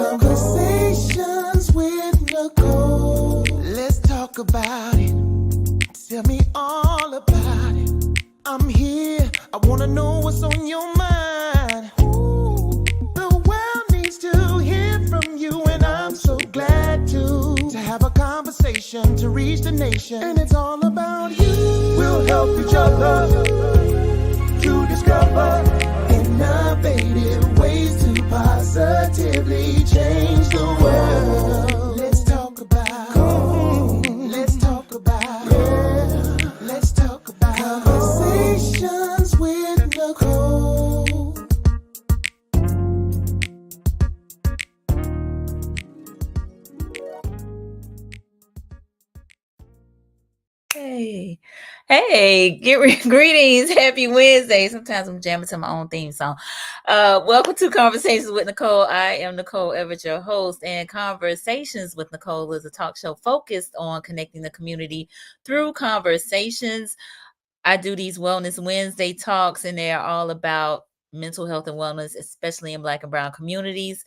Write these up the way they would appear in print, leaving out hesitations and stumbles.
Conversations with Nicole. Let's talk about it. Tell me all about it. I'm here. I wanna know what's on your mind. Ooh, the world needs to hear from you, and I'm so glad to have a conversation to reach the nation. And it's all about you. We'll help each other to discover innovative ways to positively change the world. Let's talk about, let's talk about, yeah. Let's talk about conversations with Nicole. Hey, greetings. Happy Wednesday. Sometimes I'm jamming to my own theme song. Welcome to Conversations with Nicole. I am Nicole, Everett, your host, and Conversations with Nicole is a talk show focused on connecting the community through conversations. I do these Wellness Wednesday talks, and they are all about mental health and wellness, especially in Black and Brown communities.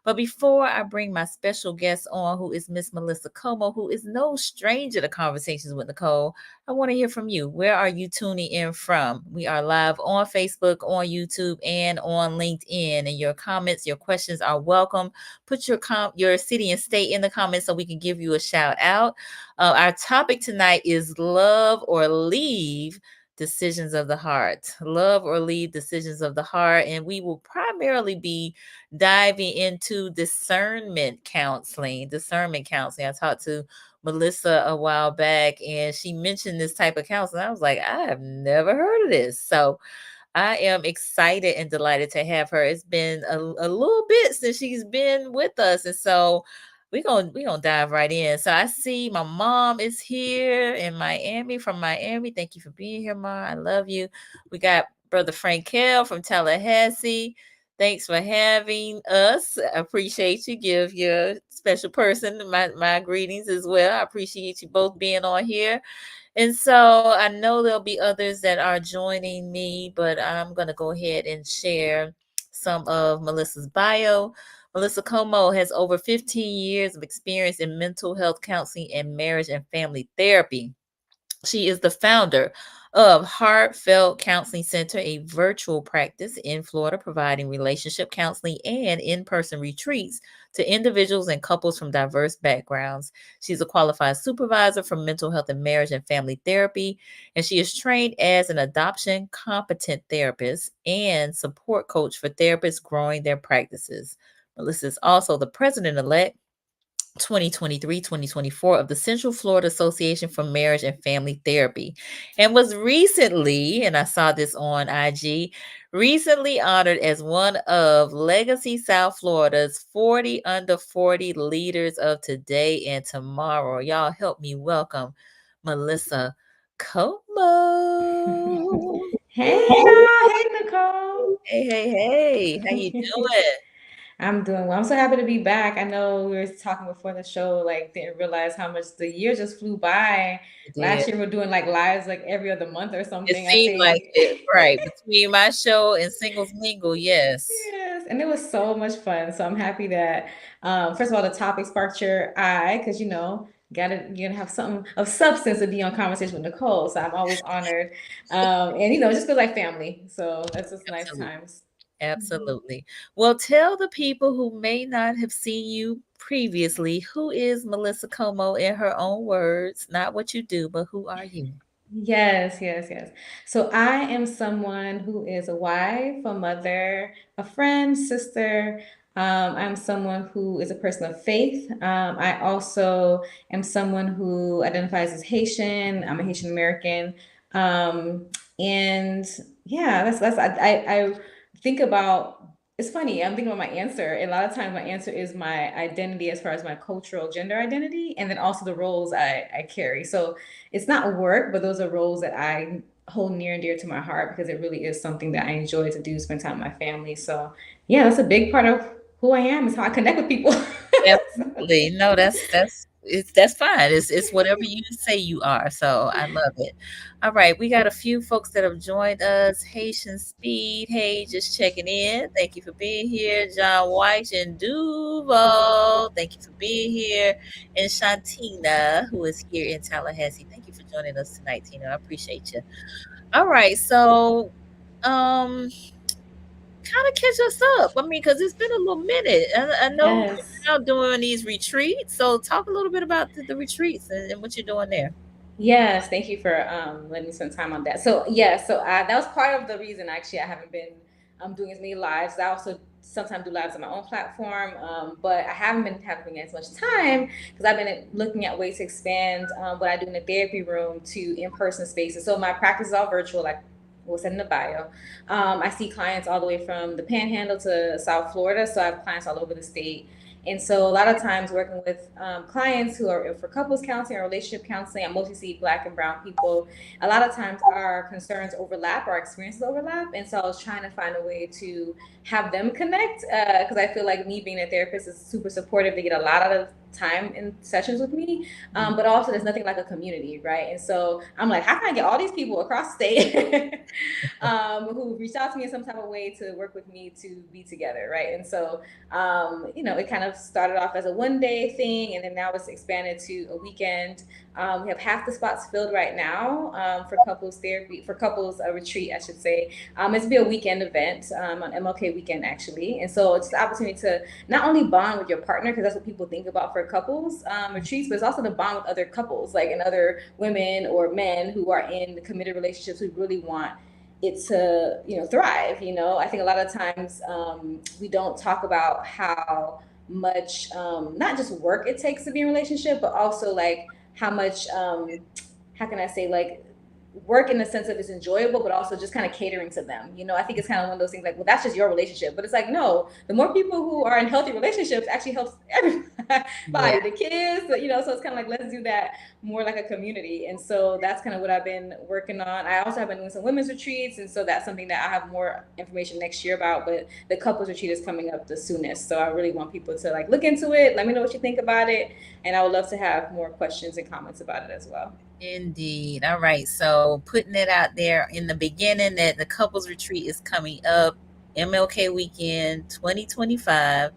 But before I bring my special guest on, who is Miss Melissa Comeau, who is no stranger to Conversations with Nicole, I want to hear from you. Where are you tuning in from? We are live on Facebook, on YouTube, and on LinkedIn. And your comments, your questions are welcome. Put your city and state in the comments so we can give you a shout out. Our topic tonight is love or leave decisions of the heart. Love or leave decisions of the heart. And we will primarily be diving into discernment counseling. I talked to Melissa a while back and she mentioned this type of counseling. I was like, I have never heard of this. So I am excited and delighted to have her. It's been a little bit since she's been with us. And so we're gonna dive right in. So I see my mom is here in Miami, from Miami. Thank you for being here, Ma. I love you. We got Brother Frankel from Tallahassee. Thanks for having us. I appreciate you. Give your special person my greetings as well. I appreciate you both being on here. And so I know there'll be others that are joining me, but I'm going to go ahead and share some of Melissa's bio. Melissa Comeau has over 15 years of experience in mental health counseling and marriage and family therapy. She is the founder of Heartfelt Counseling Center, a virtual practice in Florida providing relationship counseling and in-person retreats to individuals and couples from diverse backgrounds. She's a qualified supervisor for mental health and marriage and family therapy, and she is trained as an adoption competent therapist and support coach for therapists growing their practices. Melissa is also the president-elect 2023-2024 of the Central Florida Association for Marriage and Family Therapy, and was recently, and I saw this on IG, recently honored as one of Legacy South Florida's 40 under 40 leaders of today and tomorrow. Y'all help me welcome Melissa Comeau. Hey, y'all. Hey, Nicole. Hey. How you doing? I'm doing well. I'm so happy to be back. I know we were talking before the show, like, didn't realize how much the year just flew by. You Last did. year, we're doing like lives like every other month or It something, I seemed like think. it, right? Between my show and Singles Mingle, yes. Yes, and it was so much fun. So I'm happy that, first of all, the topic sparked your eye because you're gonna have something of substance to be on Conversation with Nicole. So I'm always honored, and it just feels like family. So that's just nice Absolutely. times. Mhm. Absolutely. Well, tell the people who may not have seen you previously, who is Melissa Comeau in her own words? Not what you do, but who are you? Yes. So I am someone who is a wife, a mother, a friend, sister. I'm someone who is a person of faith. I also am someone who identifies as Haitian. I'm a Haitian American. Um, and yeah, I think about. It's funny. I'm thinking about my answer. A lot of times, my answer is my identity as far as my cultural gender identity, and then also the roles I carry. So it's not work, but those are roles that I hold near and dear to my heart because it really is something that I enjoy to do, spend time with my family. So yeah, that's a big part of who I am, is how I connect with people. Absolutely. No, that's That's fine. It's whatever you say you are. So I love it. All right, we got a few folks that have joined us. Haitian Speed, hey, just checking in. Thank you for being here. John White and Duval, thank you for being here. And Shantina, who is here in Tallahassee, thank you for joining us tonight, Tina. I appreciate you. All right, so um kind of catch us up. I mean, because it's been a little minute. I know you've Yes. been out doing these retreats. So talk a little bit about the retreats and what you're doing there. Yes, thank you for letting me spend time on that. So yeah, that was part of the reason actually I haven't been doing as many lives. I also sometimes do lives on my own platform, but I haven't been having as much time because I've been looking at ways to expand what I do in the therapy room to in-person spaces. So my practice is all virtual, like was said in the bio. I see clients all the way from the Panhandle to South Florida, so I have clients all over the state. And so a lot of times working with clients who are for couples counseling or relationship counseling, I mostly see Black and brown people. A lot of times our concerns overlap, our experiences overlap. And so I was trying to find a way to have them connect because I feel like me being a therapist is super supportive. They get a lot of time in sessions with me, but also there's nothing like a community, right? And so I'm like, how can I get all these people across the state who reached out to me in some type of way to work with me to be together, right? And so it kind of started off as a 1 day thing, and then now it's expanded to a weekend. We have half the spots filled right now for couples therapy, for couples retreat, I should say. It's be a weekend event on MLK weekend, actually. And so it's the opportunity to not only bond with your partner, because that's what people think about for couples retreats, but it's also to bond with other couples, like and other women or men who are in committed relationships who really want it to thrive. I think a lot of times we don't talk about how much not just work it takes to be in a relationship, but also like how much how can I say, like, work in the sense of it's enjoyable, but also just kind of catering to them. I think it's kind of one of those things like, well, that's just your relationship. But it's like, no, the more people who are in healthy relationships actually helps everybody, Yeah. the kids, so it's kind of like, let's do that more like a community. And so that's kind of what I've been working on. I also have been doing some women's retreats. And so that's something that I have more information next year about, but the couples retreat is coming up the soonest. So I really want people to like look into it. Let me know what you think about it. And I would love to have more questions and comments about it as well. Indeed. All right. So putting it out there in the beginning that the couples retreat is coming up, MLK weekend 2025.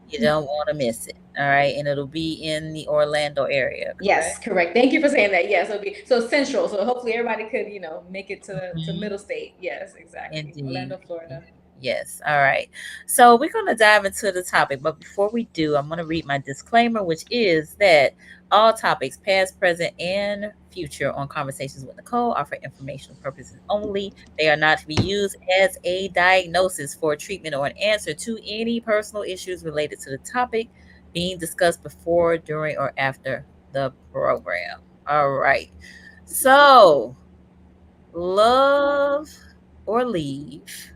You don't want to miss it. All right. And it'll be in the Orlando area, Yes, correct? correct. Thank you for saying that. Yes, it'll be so central. So hopefully everybody could, make it to Mhm. middle state. Yes, exactly. Indeed. Orlando, Florida. Yes. All right. So we're going to dive into the topic. But before we do, I'm going to read my disclaimer, which is that all topics, past, present, and future, on Conversations with Nicole are for informational purposes only. They are not to be used as a diagnosis for treatment or an answer to any personal issues related to the topic being discussed before, during, or after the program. All right. So, love or leave?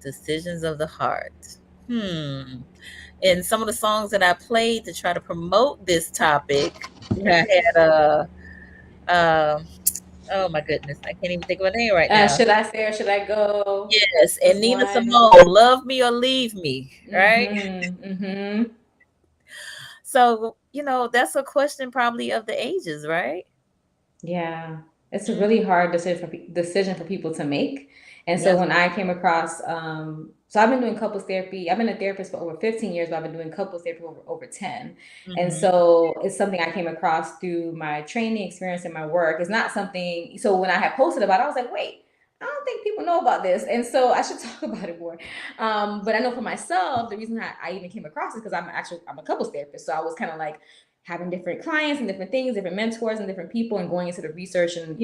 Decisions of the heart. Hmm. And some of the songs that I played to try to promote this topic, I had uh, oh my goodness, I can't even think of a name right now. Should I say or should I go? Yes, and Was Nina one. Simone, "Love Me or Leave Me," right? Mm-hmm. Mm-hmm. So, that's a question probably of the ages, right? Yeah, it's a Mm, really hard decision for people to make. And so yes. when I came across, so I've been doing couples therapy. I've been a therapist for over 15 years, but I've been doing couples therapy for over 10. And Mhm. so it's something I came across through my training experience and my work. It's not something, so when I had posted about it, I was like, wait, I don't think people know about this. And so I should talk about it more. But I know for myself, the reason I even came across it because I'm a couples therapist. So I was kind of like, having different clients and different things, different mentors and different people, and going into the research and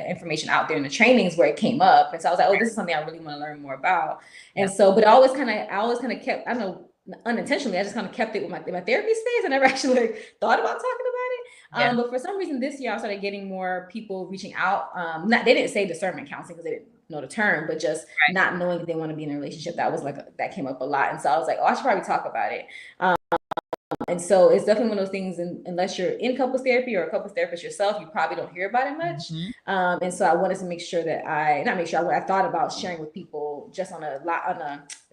information out there in the trainings where it came up. And so I was like, oh, this is something I really want to learn more about. And Yep. so, but I always kind of kept, I don't know, unintentionally, I just kind of kept it with my therapy space. I never actually like thought about talking about it. Yeah. But for some reason this year I started getting more people reaching out. They didn't say discernment counseling because they didn't know the term, but just Right. not knowing if they want to be in a relationship. That was like that came up a lot. And so I was like, oh, I should probably talk about it. And so it's definitely one of those things, unless you're in couples therapy or a couples therapist yourself, you probably don't hear about it much. Mhm. And so I wanted to make sure that I thought about sharing with people just on a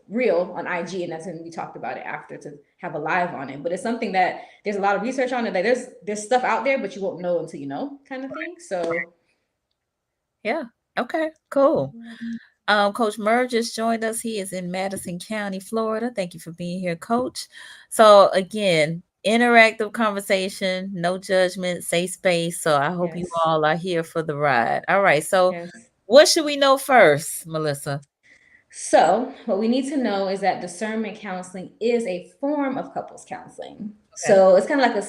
real on IG, and that's when we talked about it after to have a live on it. But it's something that there's a lot of research on it. Like there's stuff out there, but you won't know until you know, kind of thing. So yeah. Okay, cool. Coach Murr just joined us. He is in Madison County, Florida. Thank you for being here, Coach. So again, interactive conversation, no judgment, safe space. So I hope you yes, all are here for the ride. All right. So yes. what should we know first, Melissa? So, what we need to know is that discernment counseling is a form of couples counseling. Okay. So, it's kind of like a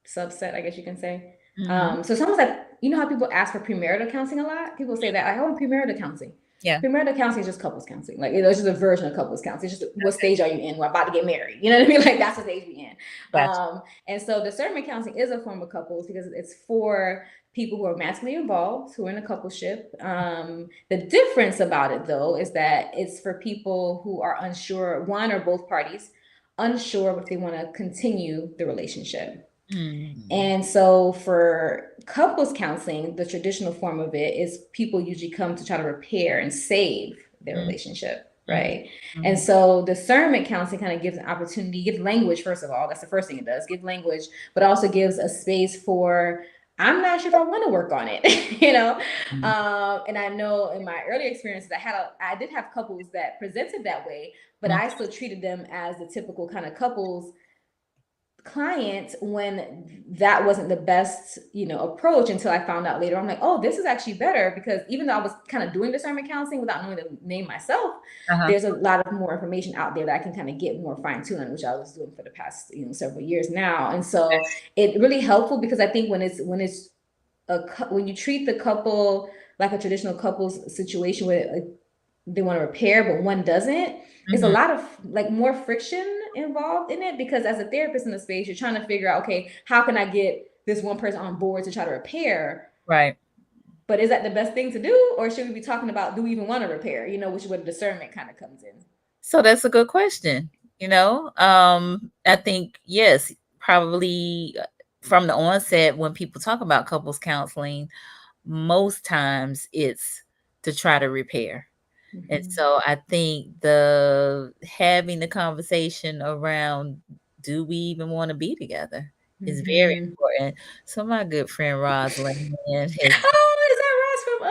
subset, I guess you can say. Mhm. So, someone's like, you know how people ask for premarital counseling a lot? People say that I want premarital counseling. Yeah. Premarital counseling is just couples counseling. Like, it's just a version of couples counseling. It's just what stage are you in? We're about to get married. You know what I mean? Like, that's the stage we're in. Gotcha. And so, discernment counseling is a form of couples because it's for people who are romantically involved, who are in a coupleship. The difference about it, though, is that it's for people who are unsure, one or both parties, unsure if they want to continue the relationship. And so for couples counseling, the traditional form of it is people usually come to try to repair and save their relationship, right? And so discernment counseling kind of gives an opportunity, gives language, first of all. That's the first thing it does, give language, but also gives a space for, I'm not sure if I want to work on it, you know? And I know in my earlier experiences, I did have couples that presented that way, but I still treated them as the typical kind of couples client when that wasn't the best, approach until I found out later. I'm like, oh, this is actually better, because even though I was kind of doing discernment counseling without knowing the name myself, there's a lot of more information out there that I can kind of get more fine-tuned on, which I was doing for the past, several years now. And so it really helpful, because I think when you treat the couple like a traditional couples situation where they want to repair, but one doesn't, there's a lot of like more friction involved in it, because as a therapist in the space, you're trying to figure out, okay, how can I get this one person on board to try to repair? Right. But is that the best thing to do? Or should we be talking about, do we even want to repair? Which is where the discernment kind of comes in. So that's a good question. I think, yes, probably from the onset, when people talk about couples counseling, most times it's to try to repair. And so I think having the conversation around, do we even want to be together, is very important. So my good friend Rosalind has, Oh, is that Ross from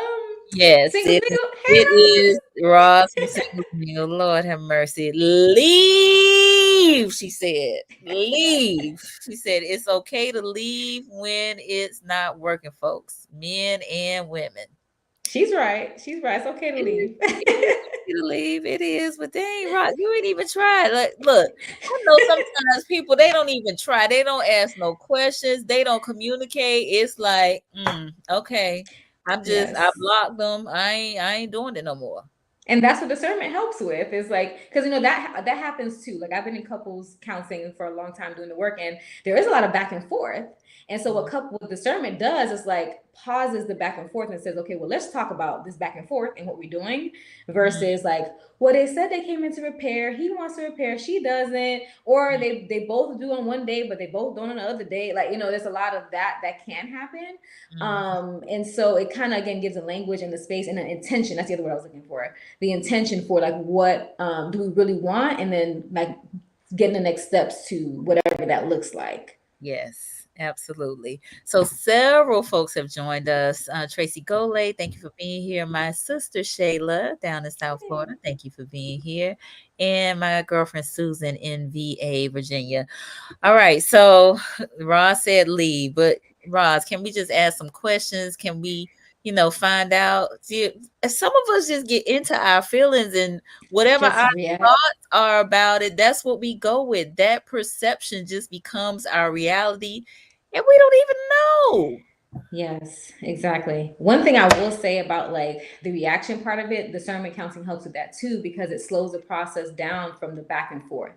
yes, Single it Mingle? Hey, is Ross. Ross from Single Meal. Lord have mercy. Leave, she said. Leave. She said it's okay to leave when it's not working, folks, men and women. She's right. She's right. It's okay to leave. To leave, it is, but they ain't right. You ain't even tried. Like, look, I know sometimes people, they don't even try. They don't ask no questions. They don't communicate. It's like, okay, I Yes. blocked them. I ain't doing it no more. And that's what discernment helps with, is like, because that happens too. Like, I've been in couples counseling for a long time doing the work, and there is a lot of back and forth. And so what discernment does is like pauses the back and forth and says, okay, well, let's talk about this back and forth and what we're doing, versus like, well, they said they came in to repair, he wants to repair, she doesn't, or they both do on one day but they both don't on the other day. Like, there's a lot of that can happen. And so it kind of, again, gives a language and the space and an intention. That's the other word I was looking for, the intention for like, what do we really want, and then like getting the next steps to whatever that looks like. Yes, absolutely. So several folks have joined us. Tracy Gole, thank you for being here. My sister Shayla down in South Florida, thank you for being here. And my girlfriend Susan in VA, Virginia. All right, so Roz said leave, but Roz, can we just ask some questions? Can we, find out? See, some of us just get into our feelings, and whatever our thoughts are about it, that's what we go with. That perception just becomes our reality, and we don't even know. Yes, exactly. One thing I will say about like the reaction part of it, discernment counseling helps with that too, because it slows the process down from the back and forth.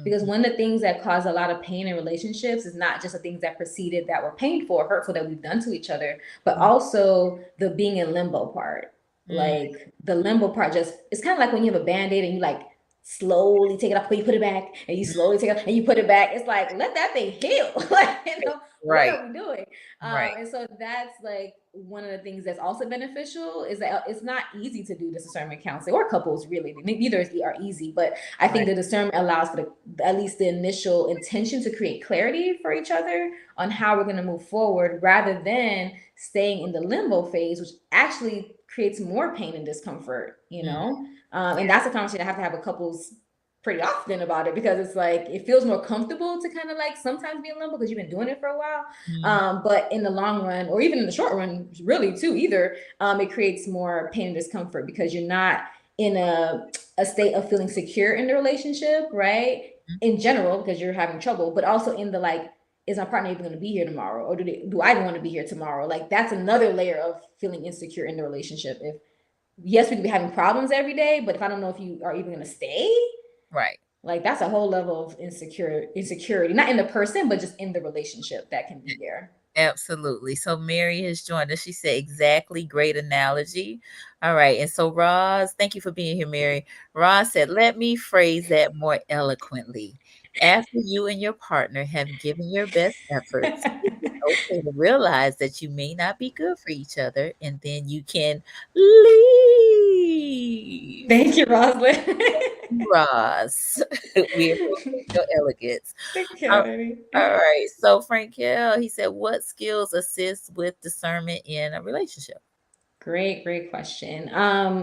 Because one of the things that cause a lot of pain in relationships is not just the things that preceded that were painful or hurtful that we've done to each other, but also the being in limbo part. Like the limbo part, it's kind of like when you have a Band-Aid and you like slowly take it off, but you put it back, and you slowly take it off and you put it back. It's like, let that thing heal. Like, what are we doing? Right. And so that's like one of the things that's also beneficial is that it's not easy to do this discernment counseling, or couples really. Neither are easy, but I think the discernment allows for at least the initial intention to create clarity for each other on how we're going to move forward, rather than staying in the limbo phase, which actually creates more pain and discomfort, you know? And that's a conversation I have to have with couples pretty often about it, because it's like it feels more comfortable to kind of like sometimes be in limbo because you've been doing it for a while. But in the long run, or even in the short run, really too, either it creates more pain and discomfort because you're not in a state of feeling secure in the relationship, right? In general, because you're having trouble, but also in the like, is my partner even going to be here tomorrow, or do I want to be here tomorrow? Like that's another layer of feeling insecure in the relationship. If yes, we could be having problems every day, but if I don't know if you are even going to stay. Right. Like that's a whole level of insecurity, not in the person, but just in the relationship that can be there. Absolutely. So Mary has joined us. She said, exactly. Great analogy. All right. And so Roz, thank you for being here, Mary. Roz said, let me phrase that more eloquently. After you and your partner have given your best efforts, it is okay to realize that you may not be good for each other, and then you can leave. Thank you, Rosalind. Roz, we appreciate your elegance. Okay. All right. So Frankel, he said, what skills assist with discernment in a relationship? Great question.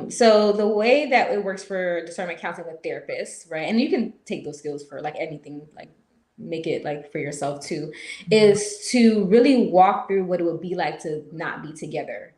So the way that it works for discernment counseling with therapists, right? And you can take those skills for like anything, like make it like for yourself too, is to really walk through what it would be like to not be together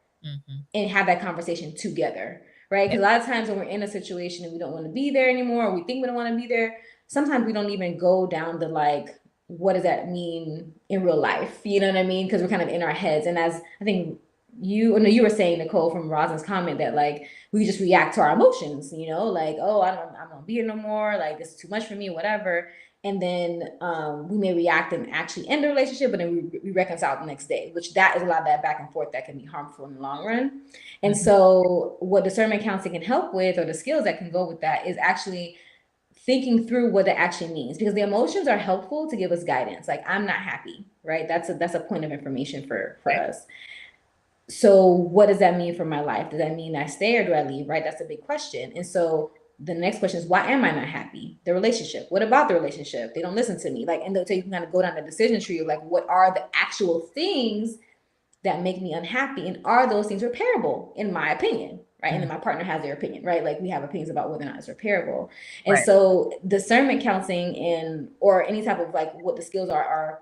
and have that conversation together, right? Because a lot of times when we're in a situation and we don't want to be there anymore, or we think we don't want to be there, sometimes we don't even go down the like, what does that mean in real life? You know what I mean? Because we're kind of in our heads. And as I think you were saying, Nicole, from Rosin's comment, that like we just react to our emotions, you know, like, oh, I don't be here no more, like this is too much for me, whatever. And then we may react and actually end the relationship, but then we reconcile the next day, which that is a lot of that back and forth that can be harmful in the long run. And so what discernment counseling can help with, or the skills that can go with that, is actually thinking through what it actually means, because the emotions are helpful to give us guidance. Like, I'm not happy, right? That's a point of information for us. So what does that mean for my life? Does that mean I stay or do I leave, right? That's a big question. And so the next question is, why am I not happy? The relationship. What about the relationship? They don't listen to me. Like, and so you can kind of go down the decision tree of like, what are the actual things that make me unhappy? And are those things repairable, in my opinion, right? And then my partner has their opinion, right? Like we have opinions about whether or not it's repairable. And so discernment counseling or any type of like what the skills are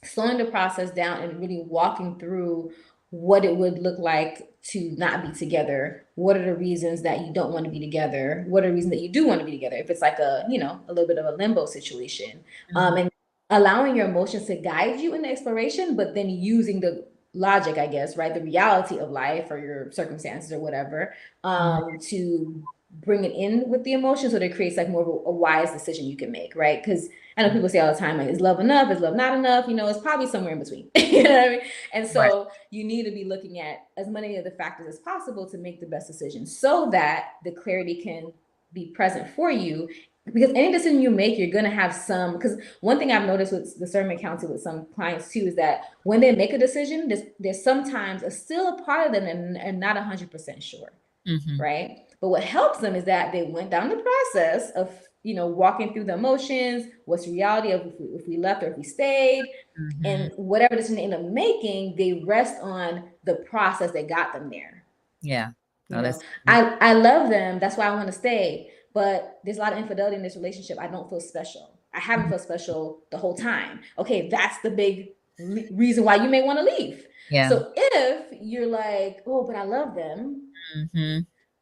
slowing the process down and really walking through what it would look like to not be together. What are the reasons that you don't want to be together? What are the reasons that you do want to be together? If it's like a little bit of a limbo situation, and allowing your emotions to guide you in the exploration, but then using the logic, I guess, right? The reality of life or your circumstances or whatever, to bring it in with the emotion, so that it creates like more of a wise decision you can make, right? Because I know people say all the time, like, is love enough? Is love not enough? It's probably somewhere in between. You know what I mean? And so you need to be looking at as many of the factors as possible to make the best decision, so that the clarity can be present for you. Because any decision you make, you're going to have some, because one thing I've noticed with discernment counseling with some clients too, is that when they make a decision, there's sometimes still a part of them and are not 100% sure. Right. But what helps them is that they went down the process of, walking through the emotions, what's the reality of if we left or if we stayed, and whatever decision they end up making, they rest on the process that got them there. Yeah. I love them. That's why I want to stay. But there's a lot of infidelity in this relationship. I don't feel special. I haven't felt special the whole time. Okay, that's the big reason why you may want to leave. Yeah. So if you're like, oh, but I love them.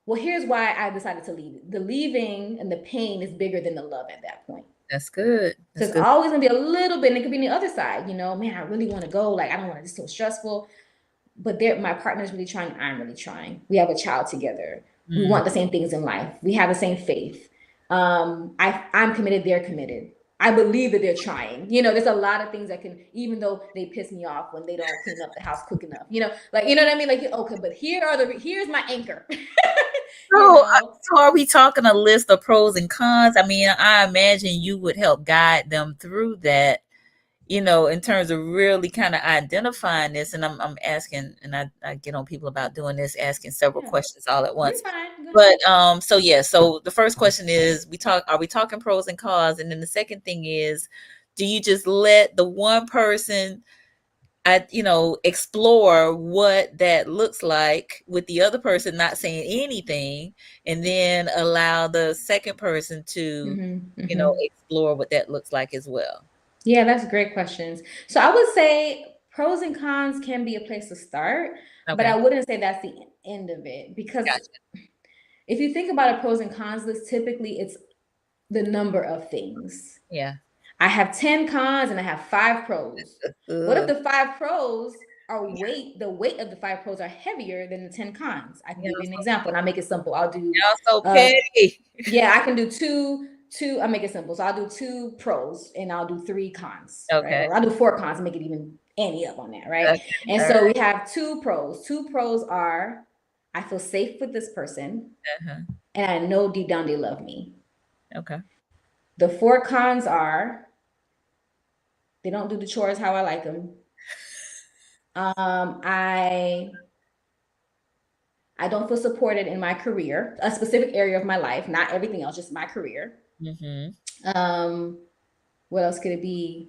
Well, here's why I decided to leave. The leaving and the pain is bigger than the love at that point. That's good. So it's always gonna be a little bit, and it could be on the other side, man, I really want to go. Like, I don't want to, it's so stressful. But my partner's really trying, I'm really trying. We have a child together. We want the same things in life. We have the same faith. I'm committed, they're committed. I believe that they're trying. There's a lot of things that can, even though they piss me off when they don't clean up the house quick enough. Like, you know what I mean? Like, okay, but here's my anchor. So are we talking a list of pros and cons? I mean, I imagine you would help guide them through that, in terms of really kind of identifying this, and I'm asking, and I get on people about doing this, asking several Yeah, questions all at you're once. fine. Go ahead. But so yeah, so the first question is are we talking pros and cons? And then the second thing is, do you just let the one person explore what that looks like with the other person not saying anything, and then allow the second person to, explore what that looks like as well? Yeah, that's great questions. So I would say pros and cons can be a place to start, but I Okay. wouldn't say that's the end of it, because Gotcha. if you think about a pros and cons list, typically it's the number of things. Yeah. I have 10 cons and I have 5 pros. What if Ugh. the 5 pros are the weight of the 5 pros are heavier than the 10 cons? I can give Y'all you an so, example and I'll make it simple. I'll do y'all so uh petty. yeah, I can do I'll make it simple. So I'll do 2 pros and I'll do 3 cons, right? Okay. Or I'll do 4 cons and make it even ante up on that, right? Okay. And All so right. we have 2 pros. 2 pros are I feel safe with this person Uh-huh. and I know deep down they love me. Okay. The 4 cons are they don't do the chores how I like them. I don't feel supported in my career, a specific area of my life, not everything else, just my career. Mm-hmm. Um, what else could it be?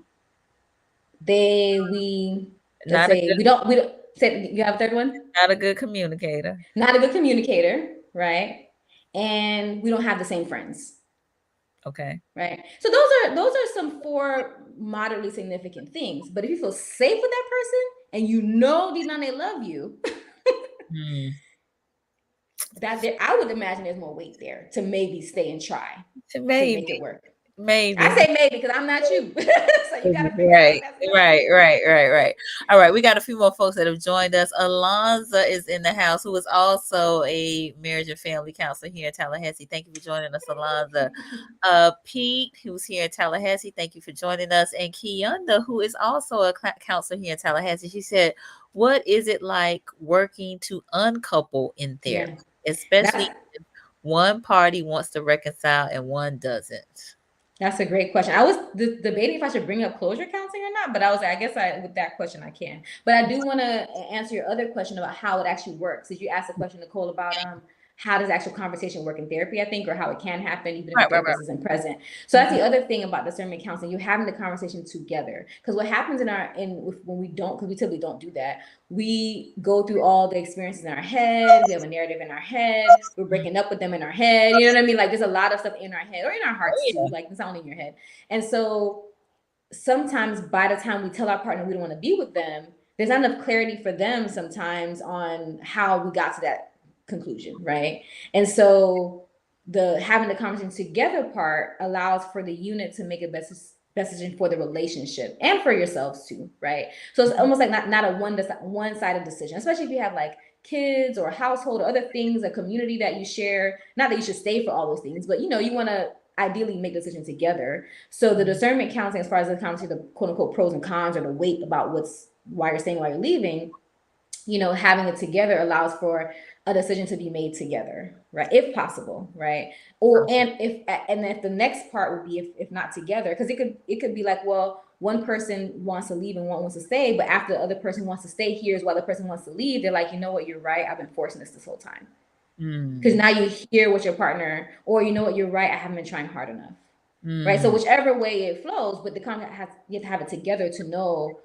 Let's Not a say good, we don't say you have a third one? not a good communicator. Not a good communicator, right? And we don't have the same friends, Okay. right? So those are some 4 moderately significant things. But if you feel safe with that person and you know deep down they love you, Hmm. I would imagine there's more weight there to maybe stay and try to make it Maybe. work. I Maybe. say maybe because I'm not you. So you got to figure out if Right, that's enough for right, you. right, right, right. All right, we got a few more folks that have joined us. Alonza is in the house, who is also a marriage and family counselor here in Tallahassee. Thank you for joining us, Alonza. Pete, who's here in Tallahassee, thank you for joining us. And Kiyunda, who is also a counselor here in Tallahassee, she said, "What is it like working to uncouple in therapy, Yeah, especially that's if one party wants to reconcile and one doesn't?" That's a great question. I was debating if I should bring up closure counseling or not, but I was like, I guess with that question I can. But I do want to answer your other question about how it actually works. Did you ask the question, Nicole, about how does actual conversation work in therapy, I think, or how it can happen even if the Right, right, right. therapist isn't present. So that's Mhm. the other thing about discernment counseling. You're having the conversation together. Because what happens when we don't, because we typically don't do that, we go through all the experiences in our head. We have a narrative in our head. We're breaking up with them in our head. You know what I mean? Like there's a lot of stuff in our head or in our hearts too. Oh, Like it's not only in your head. And so sometimes by the time we tell our partner we don't want to be with them, there's not enough clarity for them sometimes on how we got to that conclusion, right? And so the having the conversation together part allows for the unit to make a best decision for the relationship and for yourselves too, right? So it's almost like not a one-sided decision, especially if you have like kids or a household or other things, a community that you share. Not that you should stay for all those things, but you want to ideally make decisions together. So the discernment counseling, as far as the conversation, the quote unquote pros and cons or the weight about why you're staying, why you're leaving, having it together allows for a decision to be made together, right? If possible, right? And if the next part would be if not together, because it could be like, well, one person wants to leave and one wants to stay, but after the other person wants to stay, here's why the person wants to leave. They're like, you know what, you're right. I've been forcing this whole time. Because now you hear what your partner, or you know what, you're right. I haven't been trying hard enough, right? So whichever way it flows, but you have to have it together to know,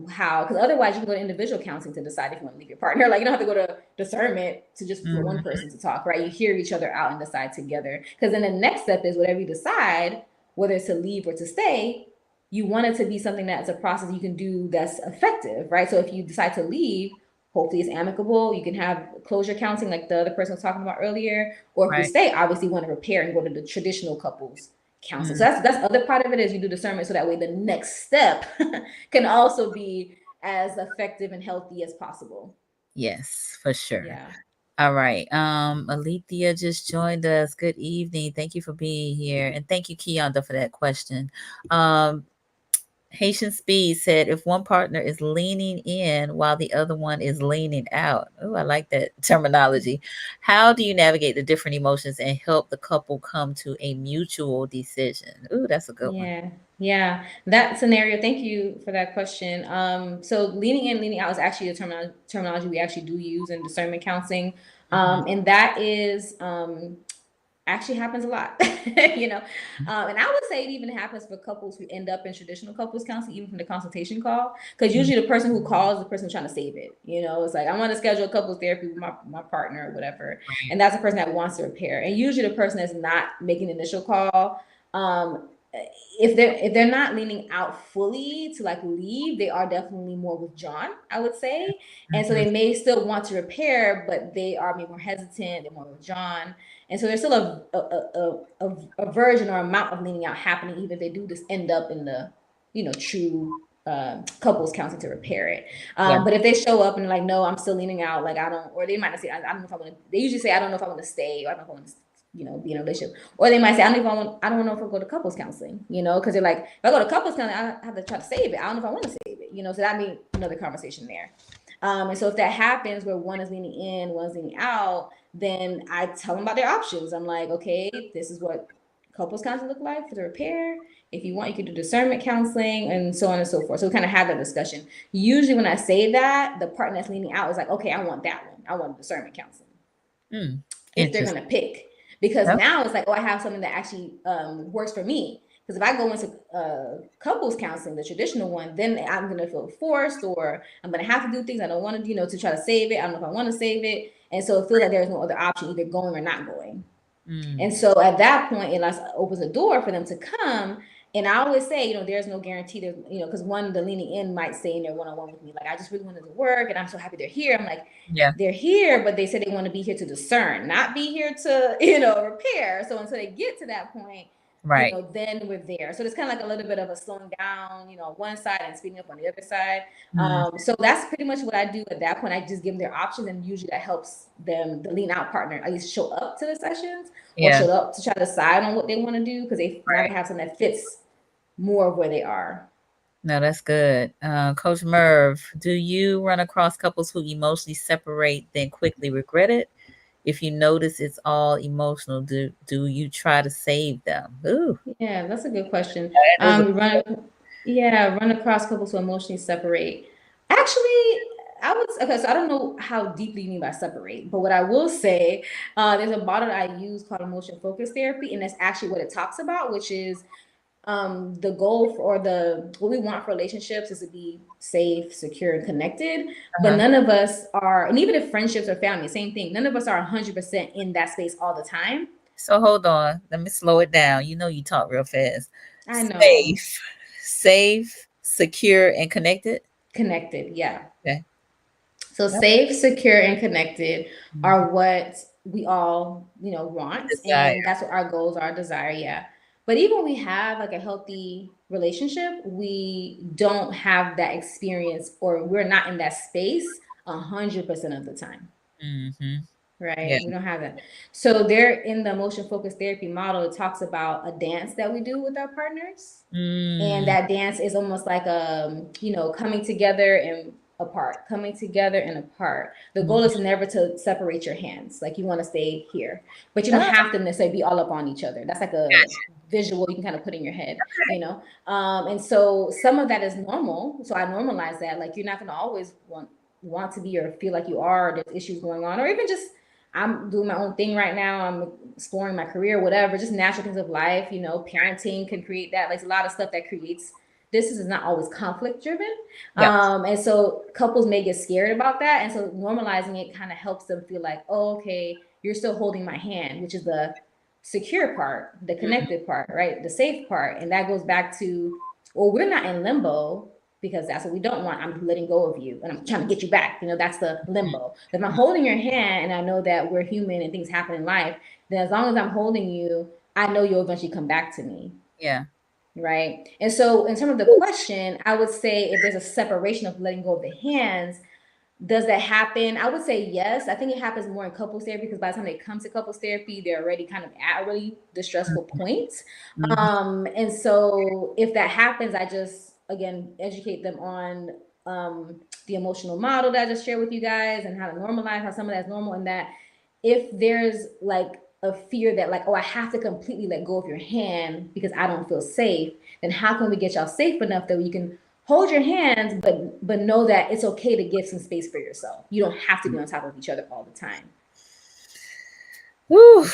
how, because otherwise you can go to individual counseling to decide if you want to leave your partner. Like you don't have to go to discernment to just for one person to talk, right? You hear each other out and decide together. Because then the next step is whatever you decide, whether it's to leave or to stay, you want it to be something that's a process you can do that's effective, right? So if you decide to leave, hopefully it's amicable. You can have closure counseling like the other person was talking about earlier. Or if we right. stay, obviously you want to repair and go to the traditional couples counseling. So Mm. that's other part of it is you do discernment so that way the next step can also be as effective and healthy as possible. Yes, for sure. Yeah. All right. Alethea just joined us. Good evening. Thank you for being here. And thank you, Kiyonda, for that question. Um, Haitian Speed said if one partner is leaning in while the other one is leaning out. Oh, I like that terminology. How do you navigate the different emotions and help the couple come to a mutual decision? Oh, that's a good one. Yeah, that scenario. Thank you for that question. So leaning in, leaning out is actually a terminology we actually do use in discernment counseling, and that is actually happens a lot, you know. And I would say it even happens for couples who end up in traditional couples counseling, even from the consultation call, because usually the person who calls is the person trying to save it. You know, it's like, I want to schedule couples therapy with my partner or whatever, and that's the person that wants to repair. And usually the person that's not making the initial call, if they're not leaning out fully to like leave, they are definitely more withdrawn, I would say. And so they may still want to repair, but they are maybe more hesitant, they're more withdrawn. And so there's still a version or amount of leaning out happening, even if they do just end up in the, true couples counseling to repair it. But if they show up and like, no, I'm still leaning out, like I don't, or they might not say, I don't know if I want to, they usually say, I don't know if I want to stay, or I don't know if I want to, be in a relationship. Or they might say, I don't know if I go to couples counseling, because they're like, if I go to couples counseling, I have to try to save it. I don't know if I want to save it, so that means another conversation there. And so if that happens where one is leaning in, one's leaning out, then I tell them about their options. I'm like, okay, this is what couples counseling look like for the repair. If you want, you can do discernment counseling and so on and so forth. So we kind of have that discussion. Usually when I say that, the partner that's leaning out is like, okay, I want that one. I want discernment counseling. If they're going to pick. Because now it's like, I have something that actually works for me. Because if I go into couples counseling, the traditional one, then I'm going to feel forced, or I'm going to have to do things I don't want to do, to try to save it. I don't know if I want to save it. And so it feels like there's no other option, either going or not going. And so at that point, it opens a door for them to come. And I always say, there's no guarantee that, because the leaning in might say in their one-on-one with me, like, I just really wanted to work and I'm so happy they're here. I'm like, they're here, but they said they want to be here to discern, not be here to, repair. So until they get to that point, then we're there. So it's kind of like a little bit of a slowing down, on one side and speeding up on the other side. So that's pretty much what I do at that point. I just give them their options, and usually that helps them, the lean out partner, at least show up to the sessions or show up to try to decide on what they want to do, because they now have something that fits more of where they are. No, that's good. Coach Merv, do you run across couples who emotionally separate then quickly regret it? If you notice it's all emotional, do you try to save them? Ooh. Yeah, that's a good question. Run across couples who emotionally separate. Actually, so I don't know how deeply you mean by separate, but what I will say, there's a model that I use called emotion focused therapy, and that's actually what it talks about, which is the goal what we want for relationships is to be safe, secure, and connected. But none of us are, and even if friendships or family, same thing, none of us are 100% in that space all the time. So hold on, let me slow it down. You talk real fast. I know. Safe, secure, and connected. Connected, yeah. Okay. So safe, secure, and connected are what we all, want, and that's what our goals are, desire, yeah. But even when we have like a healthy relationship, we don't have that experience, or we're not in that space 100% of the time. Right? Yeah. We don't have that. So they're in the emotion focused therapy model. It talks about a dance that we do with our partners. And that dance is almost like coming together and apart, coming together and apart. The goal is never to separate your hands. Like, you want to stay here, but you don't have to necessarily be all up on each other. That's like a visual you can kind of put in your head, and so some of that is normal. So I normalize that. Like, you're not going to always want to be, or feel like you are, or there's issues going on, or even just, I'm doing my own thing right now, I'm exploring my career, whatever, just natural things of life, parenting can create that. Like, a lot of stuff that creates, this is not always conflict driven. And so couples may get scared about that. And so normalizing it kind of helps them feel like, oh, okay, you're still holding my hand, which is the secure part, the connected part, right? The safe part. And that goes back to, well, we're not in limbo, because that's what we don't want. I'm letting go of you and I'm trying to get you back. That's the limbo. If I'm holding your hand and I know that we're human and things happen in life, then as long as I'm holding you, I know you'll eventually come back to me. Yeah. Right. And so in terms of the question, I would say if there's a separation of letting go of the hands, does that happen? I would say yes. I think it happens more in couples therapy, because by the time they come to couples therapy, they're already kind of at a really distressful point. And so if that happens, I just, again, educate them on the emotional model that I just shared with you guys, and how to normalize how some of that's normal, and that if there's like a fear that like, oh, I have to completely let go of your hand because I don't feel safe, then how can we get y'all safe enough that you can hold your hands, but know that it's okay to give some space for yourself. You don't have to be on top of each other all the time. Whew.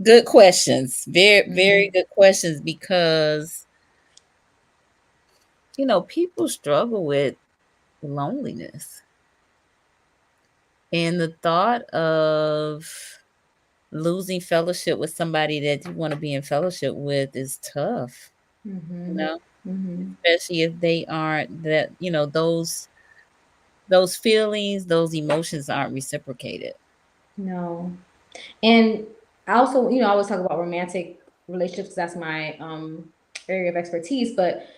Good questions. Very, very Mm-hmm. good questions, because people struggle with loneliness. And the thought of losing fellowship with somebody that you want to be in fellowship with is tough, Mm-hmm. Mm-hmm. especially if they aren't that, those feelings, those emotions aren't reciprocated. No. And I also, I always talk about romantic relationships because that's my area of expertise. But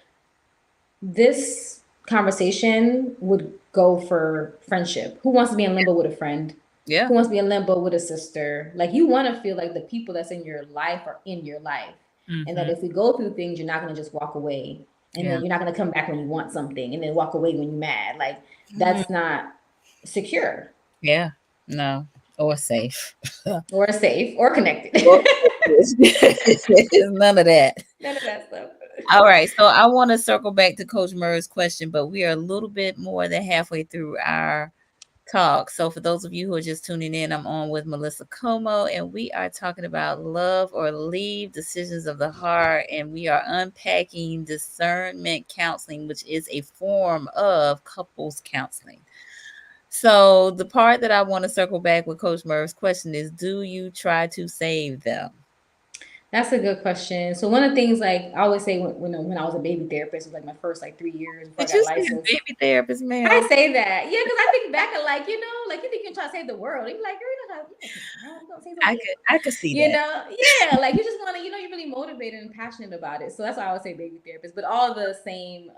this conversation would go for friendship. Who wants to be in limbo with a friend? Yeah. Who wants to be in limbo with a sister? Like, you want to feel like the people that's in your life are in your life. And that if we go through things, you're not going to just walk away. And then you're not going to come back when you want something and then walk away when you're mad. Like, that's not secure. Yeah. No. Or safe. Or safe or connected. None of that. None of that stuff. All right. So I want to circle back to Coach Murray's question, but we are a little bit more than halfway through our talk. So for those of you who are just tuning in, I'm on with Melissa Comeau, and we are talking about love or leave, decisions of the heart, and we are unpacking discernment counseling, which is a form of couples counseling. So the part that I want to circle back with Coach Murray's question is, do you try to save them? That's a good question. So one of the things, like I always say, when I was a baby therapist, it was like my first like 3 years before Did I got you say licensed. baby therapist, ma'am? I say that, yeah, because I think back at like, like you think you're trying to save the world. You be like, girl, you don't say something. I could see You that. know, yeah, like you just want to, you're really motivated and passionate about it. So that's why I would say baby therapist. But all the same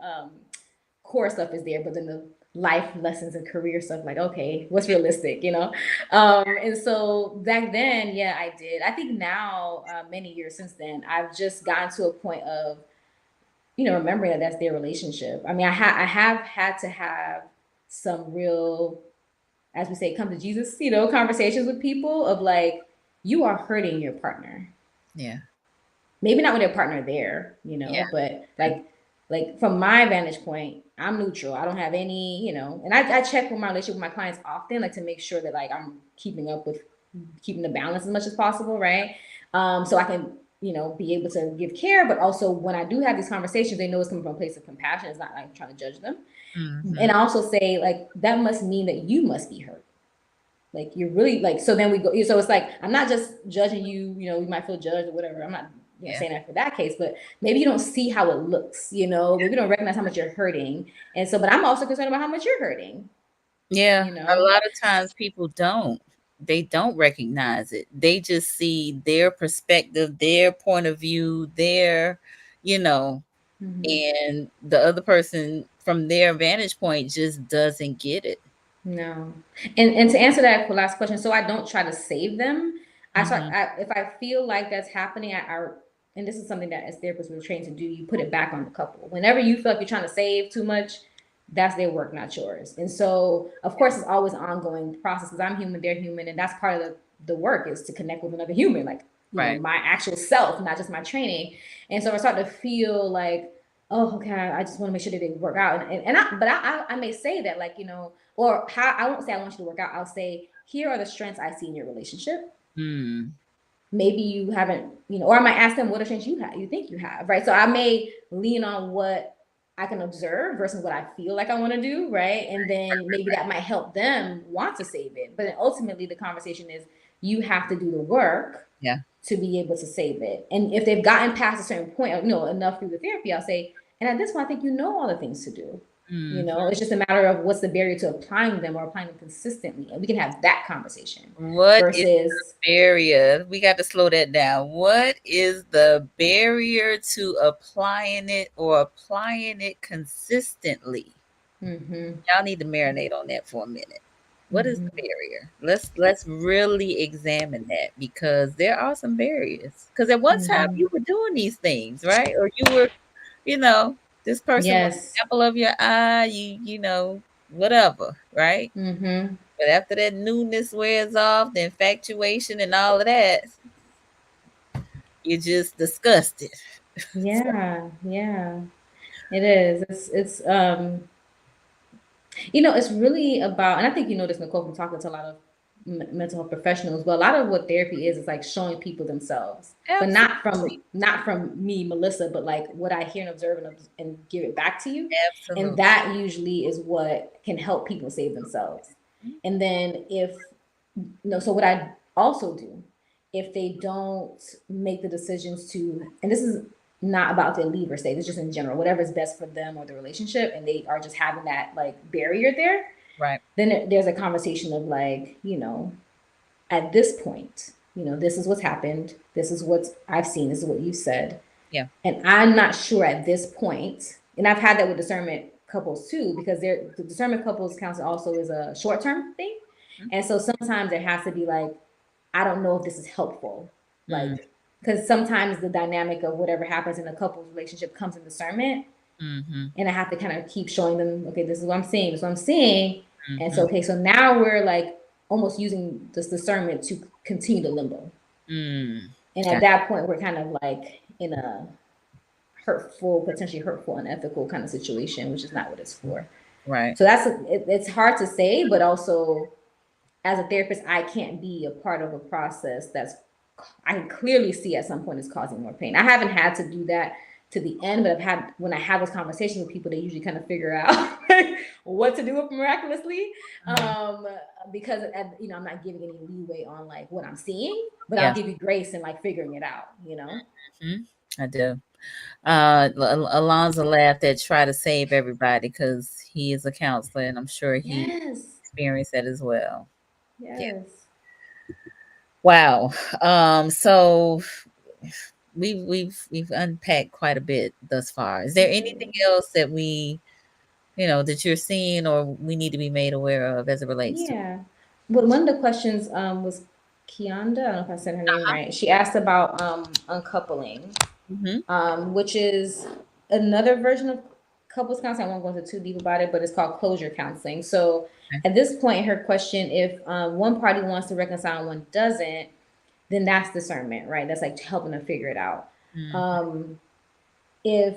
core stuff is there, but then the life lessons and career stuff, like, okay, what's realistic, and so back then, yeah, I did. I think now, many years since then, I've just gotten to a point of, remembering that that's their relationship. I mean, I have had to have some real, as we say, come to Jesus, conversations with people of like, you are hurting your partner. Yeah. Maybe not with their partner there, Yeah. but like from my vantage point, I'm neutral. I don't have any, and I check with my relationship with my clients often, like to make sure that like I'm keeping up with keeping the balance as much as possible, right? So I can, be able to give care, but also when I do have these conversations, they know it's coming from a place of compassion. It's not like I'm trying to judge them. And I also say like, that must mean that you must be hurt. Like you're really like, so then we go, so it's like, I'm not just judging you, we might feel judged or whatever. I'm not saying that for that case, but maybe you don't see how it looks, maybe you don't recognize how much you're hurting. And so, but I'm also concerned about how much you're hurting. Yeah. A lot of times people they don't recognize it. They just see their perspective, their point of view, their, and the other person from their vantage point just doesn't get it. No. And to answer that last question, so I don't try to save them. If I feel like that's happening, and this is something that as therapists we're trained to do, you put it back on the couple. Whenever you feel like you're trying to save too much, that's their work, not yours. And so, of course, it's always an ongoing process because I'm human, they're human, and that's part of the work is to connect with another human, like my actual self, not just my training. And so I start to feel like, oh, okay, I just want to make sure that they work out. But I may say that, like, or how I won't say I want you to work out. I'll say, here are the strengths I see in your relationship. Maybe you haven't, or I might ask them what are strengths you think you have, right? So I may lean on what I can observe versus what I feel like I want to do, right? And then maybe that might help them want to save it. But then ultimately the conversation is you have to do the work to be able to save it. And if they've gotten past a certain point, enough through the therapy, I'll say, and at this point, I think all the things to do. It's just a matter of what's the barrier to applying them or applying them consistently. And we can have that conversation. What is the barrier? We got to slow that down. What is the barrier to applying it or applying it consistently? Y'all need to marinate on that for a minute. What is the barrier? Let's really examine that because there are some barriers. Because at one time you were doing these things, right? Or you were, This person was Yes. the apple of your eye, you know, whatever, right? Mm-hmm. But after that newness wears off, the infatuation and all of that, you're just disgusted. Yeah, yeah. It is. It's it's really about, and I think you know this, Nicole, from talking to a lot of mental health professionals. But a lot of what therapy is like showing people themselves, but Absolutely. not from me, Melissa, but like what I hear and observe and give it back to you. And Absolutely. that usually is what can help people save themselves. And then if no, so what I also do, if they don't make the decisions to, and this is not about their leave or stay, this is just in general, whatever is best for them or the relationship, and they are just having that like barrier there, Right. then there's a conversation of like, at this point, this is what's happened, this is what I've seen, this is what you said, Yeah. and I'm not sure at this point, and I've had that with discernment couples too, because the discernment couples counseling also is a short-term thing. And so sometimes there has to be like, I don't know if this is helpful. Mm, Like, because sometimes the dynamic of whatever happens in a couple's relationship comes in discernment. mm-hmm, And I have to kind of keep showing them, okay, this is what I'm seeing, this is what I'm seeing. And mm-hmm, so, okay, so now we're like almost using this discernment to continue to limbo. mm. And at Got that point, we're kind of like in a hurtful, potentially hurtful, unethical kind of situation, which is not what it's for. right. So it's hard to say, but also as a therapist, I can't be a part of a process that's I can clearly see at some point is causing more pain. I haven't had to do that to the end, but I've had when I have those conversations with people, they usually kind of figure out what to do with miraculously, Mhm. because I'm not giving any leeway on like what I'm seeing, but I'll Yeah. give you grace in like figuring it out. Mhm. I do. Alonzo laughed at try to save everybody because he is a counselor, and I'm sure he Yes, experienced that as well. Yeah. yes, Wow. So we've unpacked quite a bit thus far. Is there anything else that that you're seeing or we need to be made aware of as it relates to? yeah. But one of the questions was Kianda. I don't know if I said her name right. She asked about uncoupling, Mm-hmm. which is another version of couples counseling. I won't go into too deep about it, but it's called closure counseling. So at this point, her question, if one party wants to reconcile and one doesn't, then that's discernment, right? That's like helping them figure it out. Mm-hmm. If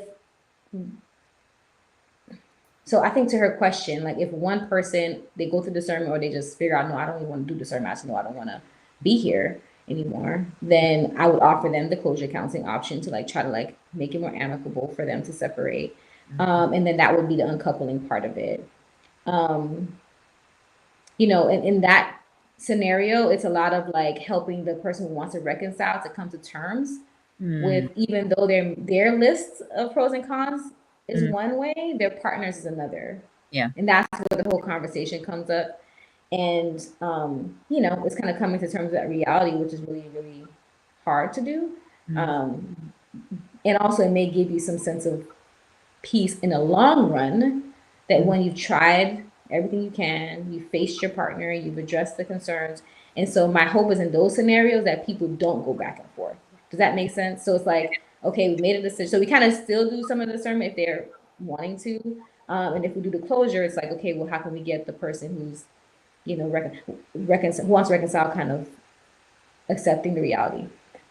So I think to her question, like if one person they go through discernment or they just figure out, no, I don't even want to do discernment, I just know I don't want to be here anymore, then I would offer them the closure counseling option to like try to like make it more amicable for them to separate. And then that would be the uncoupling part of it. Um, in that scenario, it's a lot of like helping the person who wants to reconcile to come to terms Mm-hmm. with, even though their list of pros and cons is one way, their partners is another. Yeah. And that's where the whole conversation comes up. And it's kind of coming to terms with that reality, which is really, really hard to do. Mm-hmm. Um, and also it may give you some sense of peace in the long run, that when you've tried everything you can, you've faced your partner, you've addressed the concerns. And so my hope is in those scenarios that people don't go back and forth. Does that make sense? So it's like, okay, we made a decision. So we kind of still do some of the discernment if they're wanting to. And if we do the closure, it's like, okay, well, how can we get the person who's, who wants to reconcile, kind of accepting the reality.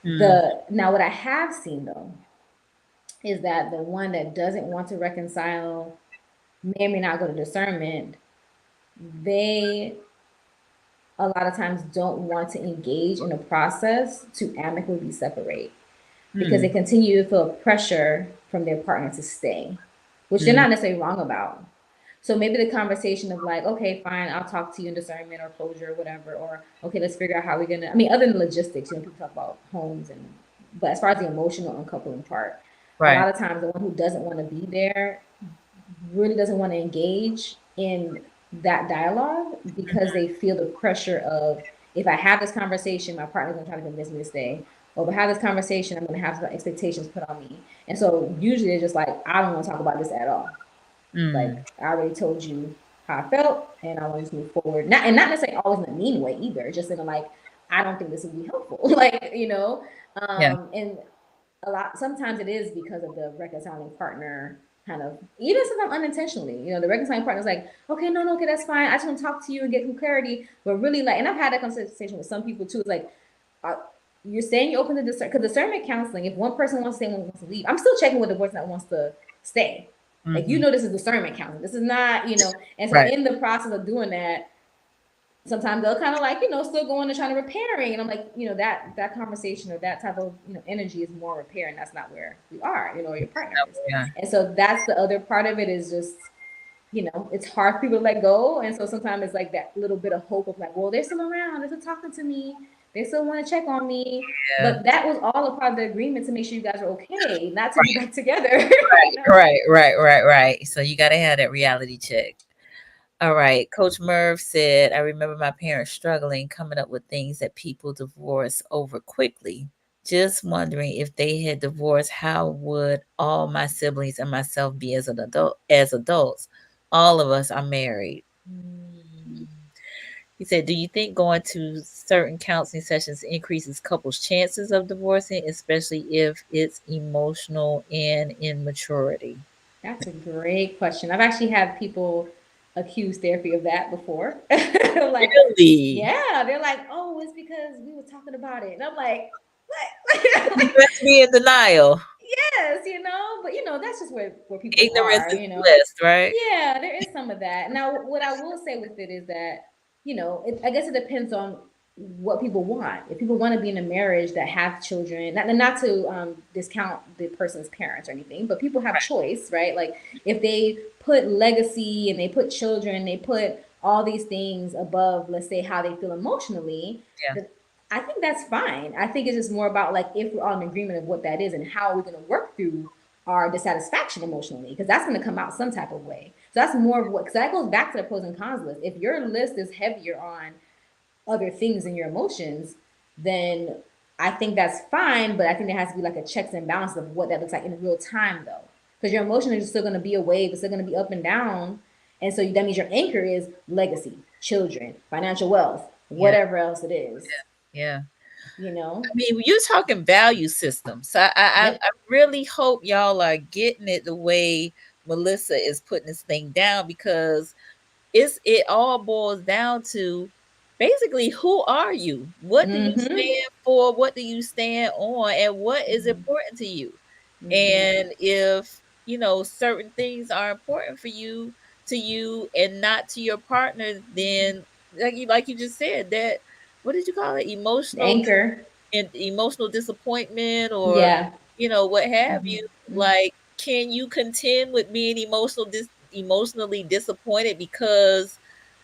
Mm-hmm. Now what I have seen though is that the one that doesn't want to reconcile may or may not go to discernment. They a lot of times don't want to engage in a process to amicably separate, because they continue to feel pressure from their partner to stay, which they're Mm-hmm. not necessarily wrong about. So maybe the conversation of like, okay, fine, I'll talk to you in discernment or closure or whatever, or okay, let's figure out how we're gonna. I mean, other than logistics, people talk about homes but as far as the emotional uncoupling part, a Right. lot of times the one who doesn't want to be there really doesn't want to engage in that dialogue, because they feel the pressure of, if I have this conversation, my partner's gonna try to convince me to stay. Or if I have this conversation, I'm gonna have some expectations put on me. And so usually they're just like, I don't want to talk about this at all. Mm. Like, I already told you how I felt and I want to move forward. Not necessarily always in a mean way either, just in a like, I don't think this would be helpful. Yeah. And sometimes it is because of the reconciling partner kind of, even sometimes unintentionally, the reconciling partner's like, okay, no, no, okay, that's fine. I just want to talk to you and get some clarity. But really, like, and I've had that conversation with some people too. It's like, uh, you're saying you're open to discernment, because discernment counseling, if one person wants to stay, one wants to leave, I'm still checking with the person that wants to stay. Like, Mm-hmm. this is discernment counseling. This is not, and so Right. in the process of doing that, sometimes they'll kind of like, still going and trying to repairing. And I'm like, that conversation or that type of, energy is more repair. And that's not where we are, or your partner is. Yeah. And so that's the other part of it, is just, it's hard for people to let go. And so sometimes it's like that little bit of hope of like, well, they're still around. They're still talking to me. They still want to check on me. Yeah. But that was all a part of the agreement to make sure you guys are okay, not to be back together. Right. So you got to have that reality check. All right. Coach Merv said, I remember my parents struggling coming up with things that people divorce over quickly. Just wondering, if they had divorced, how would all my siblings and myself be as adults? All of us are married. He said, do you think going to certain counseling sessions increases couples' chances of divorcing, especially if it's emotional and immaturity? That's a great question. I've actually had people accuse therapy of that before. Like, Really? yeah, they're like, oh, it's because we were talking about it. And I'm like, what? You Like, best be in denial. yes, but that's just where people Ignorance are, is bliss, right? Yeah, there is some of that. Now, what I will say with it is that, I guess it depends on what people want. If people want to be in a marriage that have children, not to discount the person's parents or anything, but people have choice, right? Like, if they put legacy and they put children, they put all these things above, let's say, how they feel emotionally, Yeah. then I think that's fine. I think it's just more about like if we're all in agreement of what that is and how we're going to work through our dissatisfaction emotionally, because that's going to come out some type of way. So that's more of what, because that goes back to the pros and cons list. If your list is heavier on other things in your emotions, then I think that's fine. But I think there has to be like a checks and balances of what that looks like in real time, though, because your emotions are still going to be a wave. It's still going to be up and down, and so that means your anchor is legacy, children, financial wealth, Yeah. whatever else it is. Yeah. You know. I mean, you're talking value systems. So I Yep. really hope y'all are getting it the way Melissa is putting this thing down, because it all boils down to basically, who are you? What do you Mm-hmm. stand for? What do you stand on? And what is important to you? Mm-hmm. And if certain things are important for you to you and not to your partner, then like you just said, that, what did you call it, Anchor. emotional disappointment, or Yeah. what have you. Mm-hmm. Like, can you contend with being emotionally disappointed because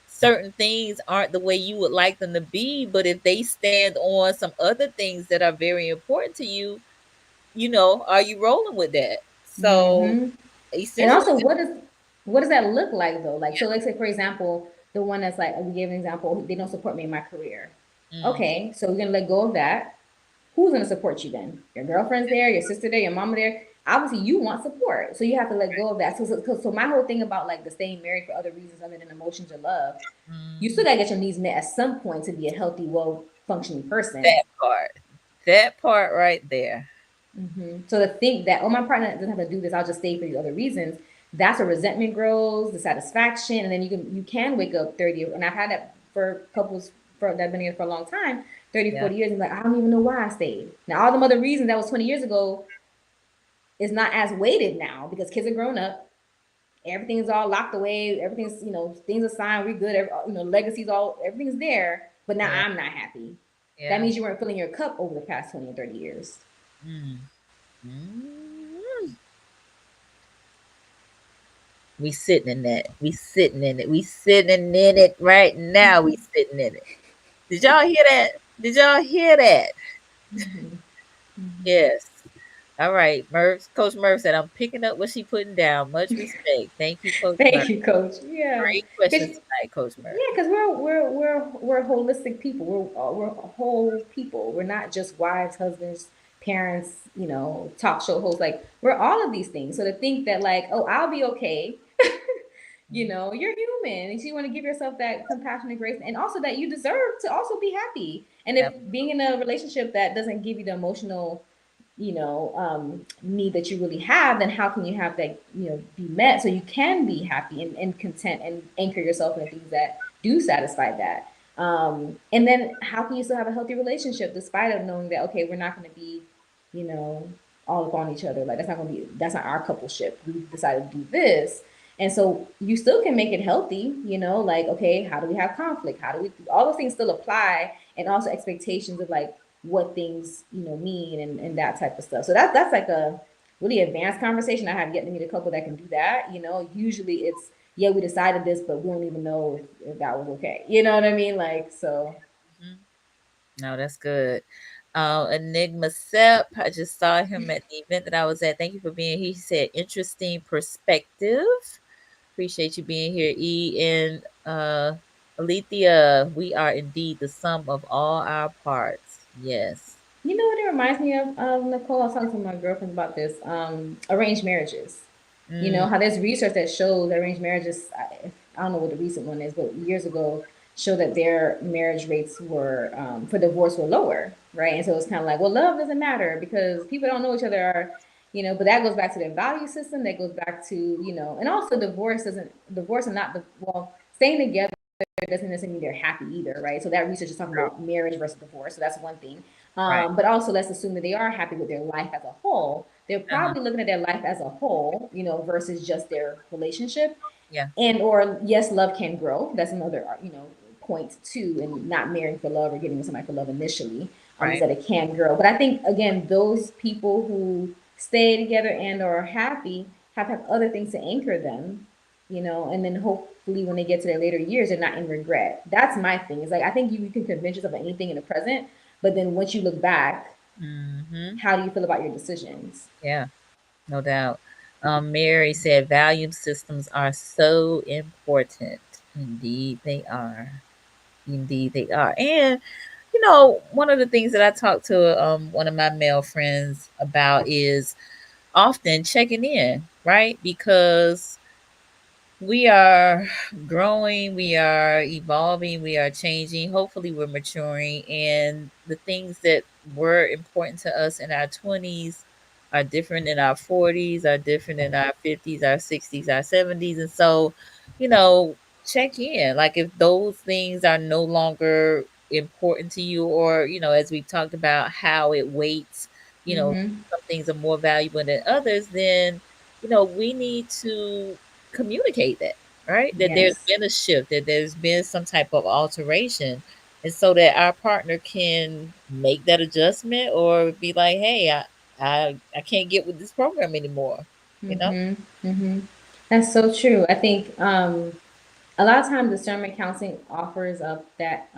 certain things aren't the way you would like them to be, but if they stand on some other things that are very important to you, are you rolling with that? So Mm-hmm. And essentially, also, what does that look like though? Like, so let's say, for example, the one that's like, we gave an example, they don't support me in my career. mm, Okay, so we're gonna let go of that. Who's gonna support you then? Your girlfriend's there, your sister there, your mama there. Obviously, you want support, so you have to let go of that. So my whole thing about like the staying married for other reasons other than emotions or love, you still mm, gotta get your needs met at some point to be a healthy, well functioning person. that part right there. So to think that, oh, my partner doesn't have to do this, I'll just stay for these other reasons, that's where resentment grows, dissatisfaction, and then you can wake up 30, and I've had that for couples that have been here for a long time, 30, Yeah. 40 years, and like, I don't even know why I stayed. Now, all the other reasons that was 20 years ago is not as weighted now because kids are grown up, everything's all locked away, everything's, things are signed, we're good, legacies, all, everything's there, but now Yeah. I'm not happy. That Yeah. means you weren't filling your cup over the past 20 or 30 years. Mm. Mm. We sitting in that. We sitting in it. We sitting in it right now. We sitting in it. Did y'all hear that? Did y'all hear that? Yes. All right. Coach Murph said, I'm picking up what she putting down. Much respect. Thank you, Coach Murph. Thank you, Coach. Yeah, Great questions because tonight, Coach Murph. we're holistic people. We're whole people. We're not just wives, husbands, parents. Talk show hosts. Like, we're all of these things. So to think that like, oh, I'll be okay. You're human, and so you want to give yourself that compassion and grace, and also that you deserve to also be happy. And if Yep. being in a relationship that doesn't give you the emotional need that you really have, then how can you have that, be met so you can be happy and content and anchor yourself in the things that do satisfy that. And then how can you still have a healthy relationship despite of knowing that, okay, we're not going to be, you know, all up on each other. Like that's not our coupleship. We decided to do this. And so you still can make it healthy, like, okay, how do we have conflict? How do we, all those things still apply, and also expectations of like what things, mean, and that type of stuff. So that's like a really advanced conversation. I have yet to meet a couple that can do that. Usually it's, yeah, we decided this, but we don't even know if that was okay. You know what I mean? Like, so. Mhm. No, that's good. Enigma Sep, I just saw him at the event that I was at. Thank you for being here. He said, interesting perspective. Appreciate you being here, E. And Alethea, we are indeed the sum of all our parts. Yes. You know what it reminds me of, Nicole? I was talking to my girlfriend about this. Arranged marriages. You know Mm, how there's research that shows arranged marriages. I don't know what the recent one is, but years ago showed that their marriage rates were, for divorce, were lower, right? And so it's kind of like, well, love doesn't matter because people don't know each other. But that goes back to their value system. That goes back to, and also divorce and not the well, staying together doesn't necessarily mean they're happy either, right? So that research is talking true. about marriage versus divorce. So that's one thing. Right. But also, let's assume that they are happy with their life as a whole. They're Uh-huh. probably looking at their life as a whole, versus just their relationship. Yeah. And or yes, love can grow. That's another, point too, and not marrying for love or getting with somebody for love initially, is Right. that it can grow. But I think again, those people who stay together and are happy have other things to anchor them, and then hopefully when they get to their later years, they're not in regret. That's my thing. It's like I think you can convince yourself of anything in the present, but then once you look back, Mm-hmm. how do you feel about your decisions? Yeah. No doubt. Mary said value systems are so important. Indeed, they are. Indeed, they are. And one of the things that I talk to one of my male friends about is often checking in, right? Because we are growing, we are evolving, we are changing. Hopefully, we're maturing, and the things that were important to us in our 20s are different in our 40s, are different in our 50s, our 60s, our 70s. And so, you know, check in. Like if those things are no longer important to you, or, as we talked about how it weights, Mm-hmm. some things are more valuable than others, then, we need to communicate that, right? That there's Yes. been a shift, that there's been some type of alteration. And so that our partner can make that adjustment or be like, hey, I can't get with this program anymore, you know? Mm-hmm. Mm-hmm. That's so true. I think a lot of times discernment counseling offers up that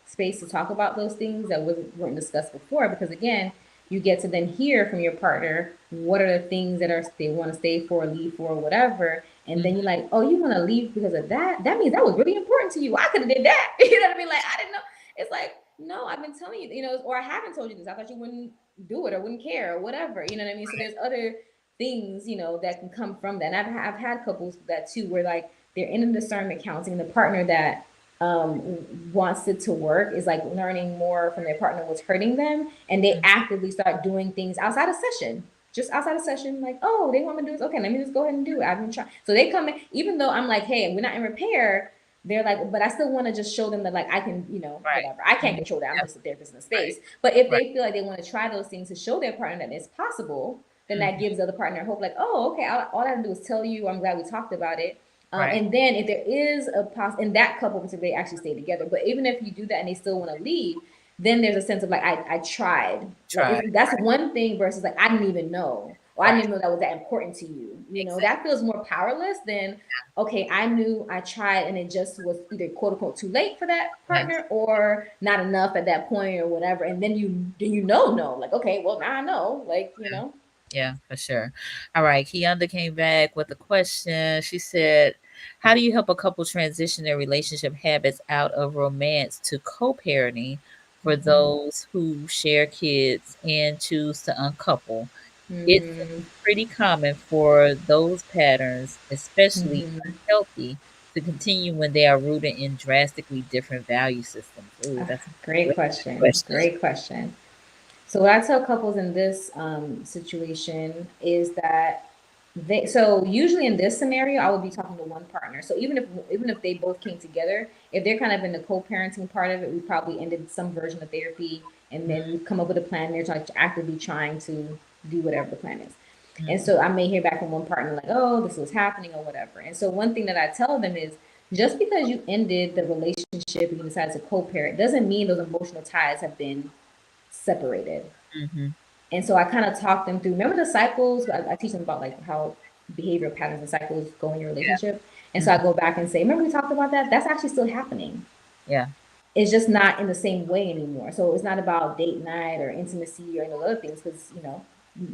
space to talk about those things that weren't discussed before, because again, you get to then hear from your partner what are the things that are they want to stay for, leave for, whatever, and then Mhm. you're like, oh, you want to leave because of that? That means that was really important to you. I could have did that. You know what I mean? Like I didn't know. It's like, no, I've been telling you, or I haven't told you this. I thought you wouldn't do it or wouldn't care or whatever. You know what I mean? So there's other things, that can come from that. And I've had couples that too, where like they're in a discernment counseling. The partner that wants it to work is like learning more from their partner what's hurting them, and they Mhm. actively start doing things outside of session. Just outside of session, like, oh, they want me to do this. Okay, let me just go ahead and do it. I've been trying. So they come in, even though I'm like, hey, we're not in repair. They're like, but I still want to just show them that, like, I can, Right. whatever. I can't Mhm. control that. I'm Yep. just a therapist in the Right. space. But if Right. they feel like they want to try those things to show their partner that it's possible, then that Mhm. gives the other partner hope, like, oh, okay, all I have to do is tell you. I'm glad we talked about it. Right. And then if there is and that couple particularly actually stay together, but even if you do that and they still want to leave, then there's a sense of like, I tried. Like Try. that's one thing versus like, I didn't even know, or I didn't Right. even know that was that important to you. Exactly. That feels more powerless than, okay, I knew, I tried, and it just was either quote unquote too late for that Yes. partner or not enough at that point or whatever. And then no, like, okay, well now I know, like. Yeah, for sure. All right. Kianda came back with a question. She said, how do you help a couple transition their relationship habits out of romance to co parenting for Mm-hmm. those who share kids and choose to uncouple? It Mm-hmm. seems pretty common for those patterns, especially Mm-hmm. unhealthy, to continue when they are rooted in drastically different value systems. Ooh, that's a Great great question. question. Great question. So what I tell couples in this situation is that so usually in this scenario, I would be talking to one partner. So even if they both came together, if they're kind of in the co-parenting part of it, we probably ended some version of therapy, and then we've come up with a plan. They're actively trying to do whatever the plan is. And so I may hear back from one partner like, oh, this was happening or whatever. And so one thing that I tell them is, just because you ended the relationship and you decided to co-parent doesn't mean those emotional ties have been separated. Mm-hmm. And so I kind of talk them through. Remember the cycles? I teach them about like how behavioral patterns and cycles go in your relationship. And so I go back and say, remember we talked about that? That's actually still happening. Yeah. It's just not in the same way anymore. So it's not about date night or intimacy or any other things, because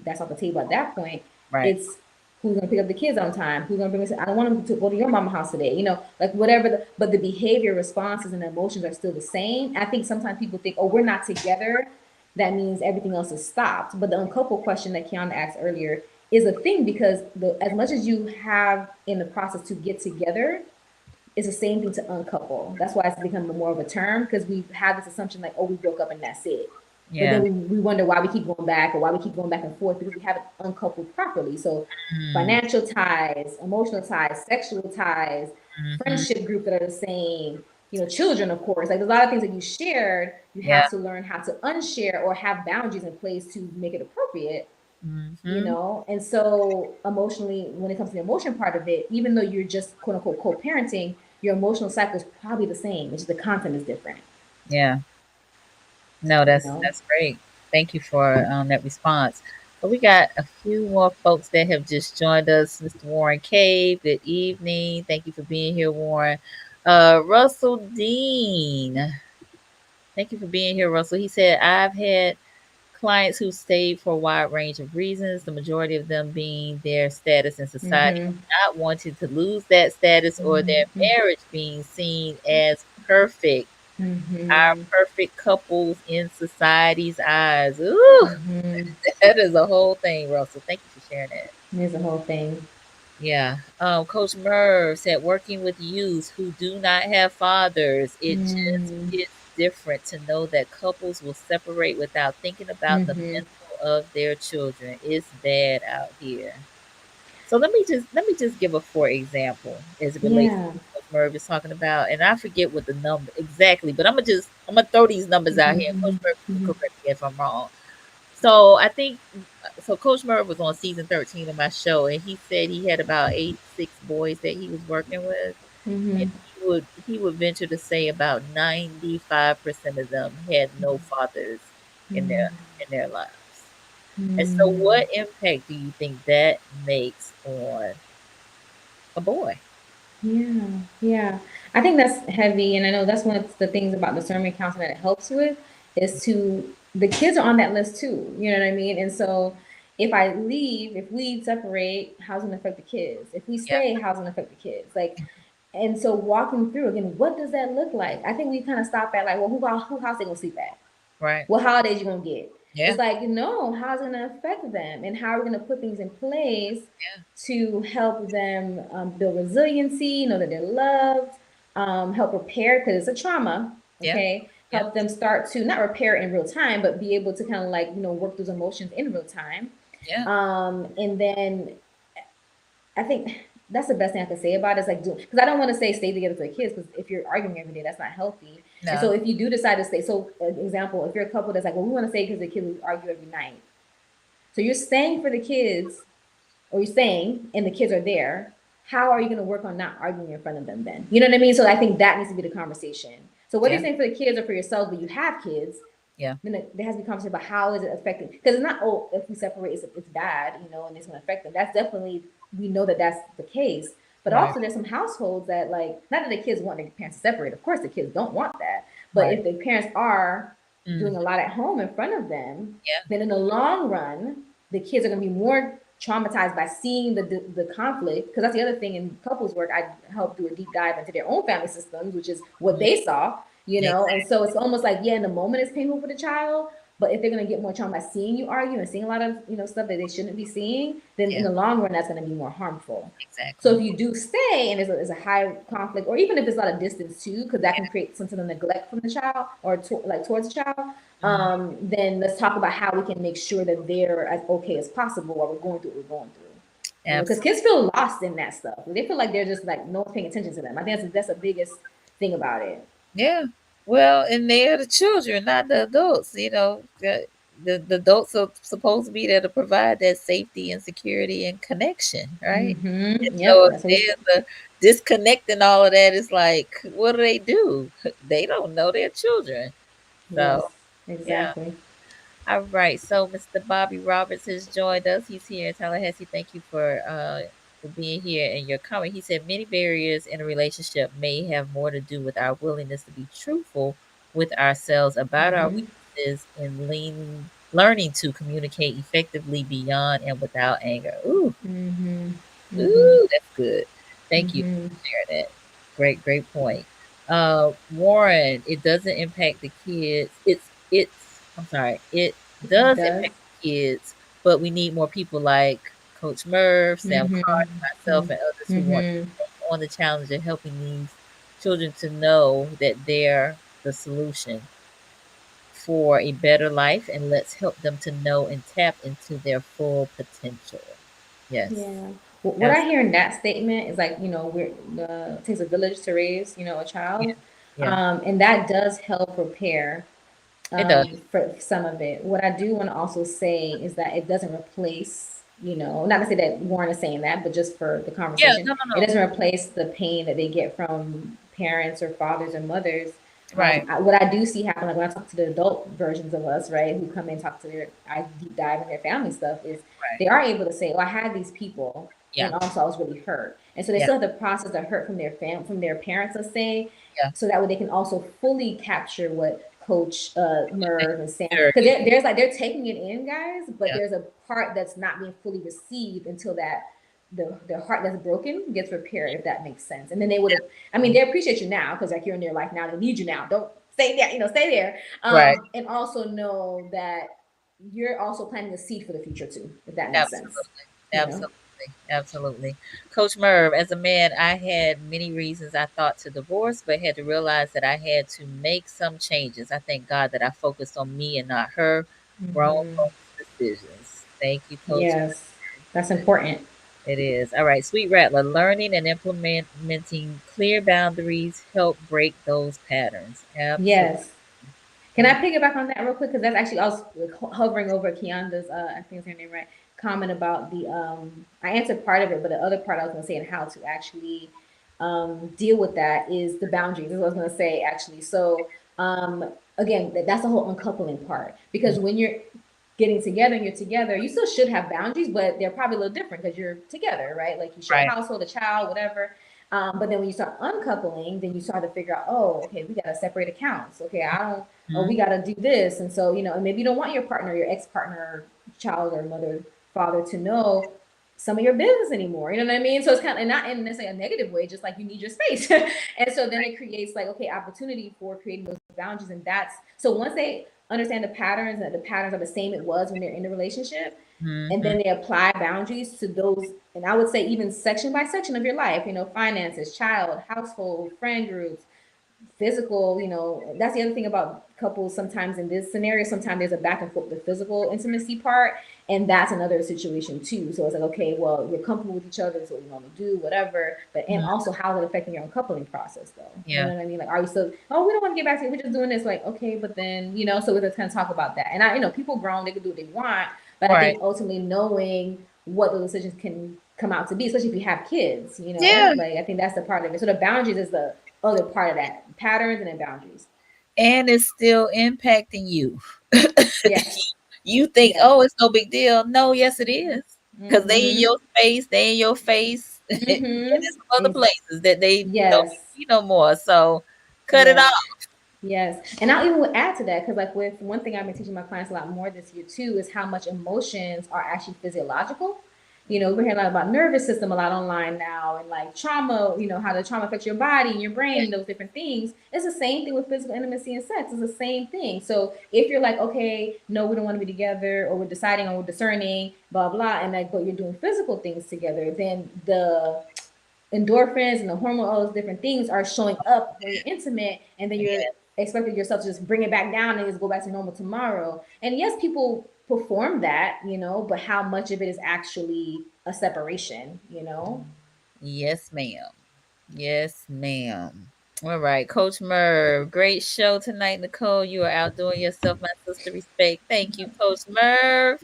that's off the table at that point. Right. It's who's gonna pick up the kids on time, who's gonna bring us. I don't want them to go to your mama's house today. Like whatever. But the behavior responses and the emotions are still the same. I think sometimes people think, oh, we're not together, that means everything else is stopped. But the uncouple question that Kiana asked earlier is a thing, because as much as you have in the process to get together, it's the same thing to uncouple. That's why it's become more of a term, because we have this assumption like, oh, we broke up and that's it. But Yeah. then we wonder why we keep going back, or why we keep going back and forth, because we haven't uncoupled properly. So financial ties, emotional ties, sexual ties, friendship group that are the same, children, of course. Like there's a lot of things that you shared, you Yeah. have to learn how to unshare or have boundaries in place to make it appropriate. And so emotionally, when it comes to the emotion part of it, even though you're just quote unquote co-parenting, your emotional cycle is probably the same. It's just the content is different. Yeah. No, You that's know. that's great. Thank you for that response. But we got a few more folks that have just joined us. Mr. Warren Cave, good evening. Thank you for being here, Warren. Russell Dean, thank you for being here, Russell. He said, I've had clients who stayed for a wide range of reasons, the majority of them being their status in society, Mm-hmm. not wanting to lose that status, or their Mm-hmm. marriage being seen as perfect. Our Mm-hmm. perfect couples in society's eyes. Ooh, Mm-hmm. that is a whole thing, Russell. Thank you for sharing that. There's a whole thing. Yeah. Coach Merv said, working with youth who do not have fathers, it just Mm-hmm. hits different to know that couples will separate without thinking about the Mm-hmm. mental of their children. It's bad out here. So let me just give a for example as it relates to Yeah. what Coach Merv is talking about. And I forget what the number exactly, but I'm gonna throw these numbers out here. Coach Merv, you can Mm-hmm. correct me if I'm wrong. So I think so. Coach Merv was on season 13 of my show, and he said he had about 86 boys that he was working with, and Mm-hmm. he would venture to say about 95% of them had no fathers in their lives. And so, Mm-hmm. what impact do you think that makes on a boy? Yeah, yeah. I think that's heavy, and I know that's one of the things about discernment counseling that it helps with, is to the kids are on that list too. You know what I mean? And so if we separate, how's it gonna affect the kids? If we Yeah, stay, how's it gonna affect the kids? Like, and so walking through again, what does that look like? I think we kind of stop at like, well, who house they gonna sleep at? right. What holidays you gonna get? It's Yeah, like, no, how's it gonna affect them, and how are we gonna put things in place yeah, to help them build resiliency, know that they're loved, help repair, because it's a trauma. yeah, Okay, yeah, help them start to not repair in real time, but be able to kind of like work those emotions in real time. yeah. And then I think that's the best thing I can say about it, is like, because I don't want to say stay together for the kids, because if you're arguing every day, that's not healthy. And so No, if you do decide to stay, so example, if you're a couple that's like, well, we want to stay because the kids argue every night. So you're staying for the kids, or you're staying and the kids are there. How are you going to work on not arguing in front of them then? You know what I mean? So I think that needs to be the conversation. So whether you're yeah, saying for the kids or for yourself, but you have kids, yeah, then there has to be a conversation about how is it affecting, because it's not, oh, if we separate it's bad, and it's going to affect them. That's definitely, we know that that's the case. But right, also there's some households that, like, not that the kids want their parents to separate, of course the kids don't want that, but right. if the parents are Mm, doing a lot at home in front of them, yeah, then in the long run the kids are going to be more traumatized by seeing the conflict, because that's the other thing in couples work. I help do a deep dive into their own family systems, which is what mm, they saw. And exactly. so it's almost like, yeah, in the moment it's painful for the child, But if they're going to get more trauma by seeing you argue and seeing a lot of, stuff that they shouldn't be seeing, then in Yeah, the long run, that's going to be more harmful. So if exactly. you do stay and there's a high conflict, or even if there's a lot of distance too, because that can create some sort of neglect from the child or like towards the child, Mhm. then let's talk about how we can make sure that they're as okay as possible while we're going through what we're going through. Because Absolutely. kids feel lost in that stuff. They feel like they're just like no one's paying attention to them. I think that's the biggest thing about it. Yeah. Well, and they're the children, not the adults. The adults are supposed to be there to provide that safety and security and connection, right? And Yep. so if That's what it's. there's a disconnect and all of that, it's like, what do they do? They don't know their children. Yes. So, yeah. Exactly. All right. So Mr. Bobby Roberts has joined us. He's here in Tallahassee. Thank you for being here and your comment. He said many barriers in a relationship may have more to do with our willingness to be truthful with ourselves about our weaknesses and learning to communicate effectively beyond and without anger. Ooh, ooh, that's good. Thank you for sharing that. Great, great point. Warren, it doesn't impact the kids. I'm sorry, it It does does. impact the kids, but we need more people like Coach Merv, Sam Carr, myself, and others who want to take on the challenge of helping these children to know that they're the solution for a better life, and let's help them to know and tap into their full potential. Yes, Yeah. What I absolutely. hear in that statement is like, it takes a village to raise, a Yeah, child. yeah, And that does help prepare it does. for some of it. What I do want to also say is that it doesn't replace, not to say that Warren is saying that, but just for the Yeah, conversation, no, it no, no. doesn't replace the pain that they get from parents or fathers or mothers. Right, What I do see happen, like when I talk to the adult versions of us, right, who come in and talk to I deep dive in their family stuff, is right. they are able to say, "Oh, I had these people, Yeah, and also I was really hurt," and so they yeah, still have to process the hurt from their parents, let's say, yeah. so that way they can also fully capture what Coach Merv and Sam, Sure. because there's like they're taking it in, guys, but Yeah, there's a part that's not being fully received until that the heart that's broken gets repaired, if that makes sense. And then they would have, I mean, absolutely. they appreciate you now because like you're in their life now, they need you now. Don't stay there, stay there. Right. And also know that you're also planting a seed for the future too, if that makes sense. Absolutely. You know. Absolutely. Absolutely. Coach Merv, as a man, I had many reasons I thought to divorce, but had to realize that I had to make some changes. I thank God that I focused on me and not her. Grown folks' decisions. Thank you, Coach Yes, that's important. It is. All right, Sweet Rattler, learning and implementing clear boundaries help break those patterns. Absolutely. Yes. Can I Thank piggyback on that real quick? Because that's actually, I was hovering over Keonda's, I think it's her name right, comment about I answered part of it, but the other part I was going to say and how to actually deal with that is the boundaries. This is what I was going to say actually. So, again, that's the whole uncoupling part. you. Because when you're getting together and you're together, you still should have boundaries, but they're probably a little different because you're together, right? Like you share a Right. household, a child, whatever. But then when you start uncoupling, then you start to figure out, oh, okay, we got to separate accounts. Okay, I don't, oh, we Mhm. got to do this. And so, and maybe you don't want your partner, your ex partner, child, or mother, father to know some of your business anymore. You know what I mean? So it's kind of, and not in necessarily a negative way, just like you need your space. And so then it creates like, okay, opportunity for creating those boundaries. And that's, so once they understand the patterns and that the patterns are the same it was when they're in the relationship, and Mhm. then they apply boundaries to those, and I would say even section by section of your life, finances, child, household, friend groups, physical, that's the other thing about couples sometimes in this scenario. Sometimes there's a back and forth, the physical intimacy part, and that's another situation too. So it's like, okay, well, you're comfortable with each other, so what you normally do, whatever. But and Mhm. also how is it affecting your uncoupling process though? You Yeah. know what I mean? Like, are you still, oh, we don't want to get back to it, we're just doing this, like, okay, but then, so we just kind of talk about that. And people grown, they can do what they want, but I Right. think ultimately knowing what those decisions can come out to be, especially if you have kids, Yeah. like I think that's the part of it. So the boundaries is the other part of that, patterns and then boundaries. And it's still impacting you. Yes. You think, Yes. oh, it's no big deal. No, yes, it is. Because they in Mm-hmm. your space, they in your face, and Mm-hmm. there's some other places that they don't Yes. see no more. So cut it Yes. off. Yes. And I even would add to that because, like, with one thing I've been teaching my clients a lot more this year too is how much emotions are actually physiological. we're hearing a lot about nervous system a lot online now, and like trauma, how the trauma affects your body and your brain and those different things. It's the same thing with physical intimacy and sex. It's the same thing. So if you're like, okay, no, we don't want to be together, or we're deciding, or we're discerning, blah blah, and like, but you're doing physical things together, then the endorphins and the hormone, all those different things are showing up when you're intimate, and then you're Yeah. expecting yourself to just bring it back down and just go back to normal tomorrow. And yes, people perform that, but how much of it is actually a separation? Yes, ma'am. Yes, ma'am. All right, Coach Merv. Great show tonight, Nicole. You are outdoing yourself, my sister. Respect. Thank you, Coach Merv.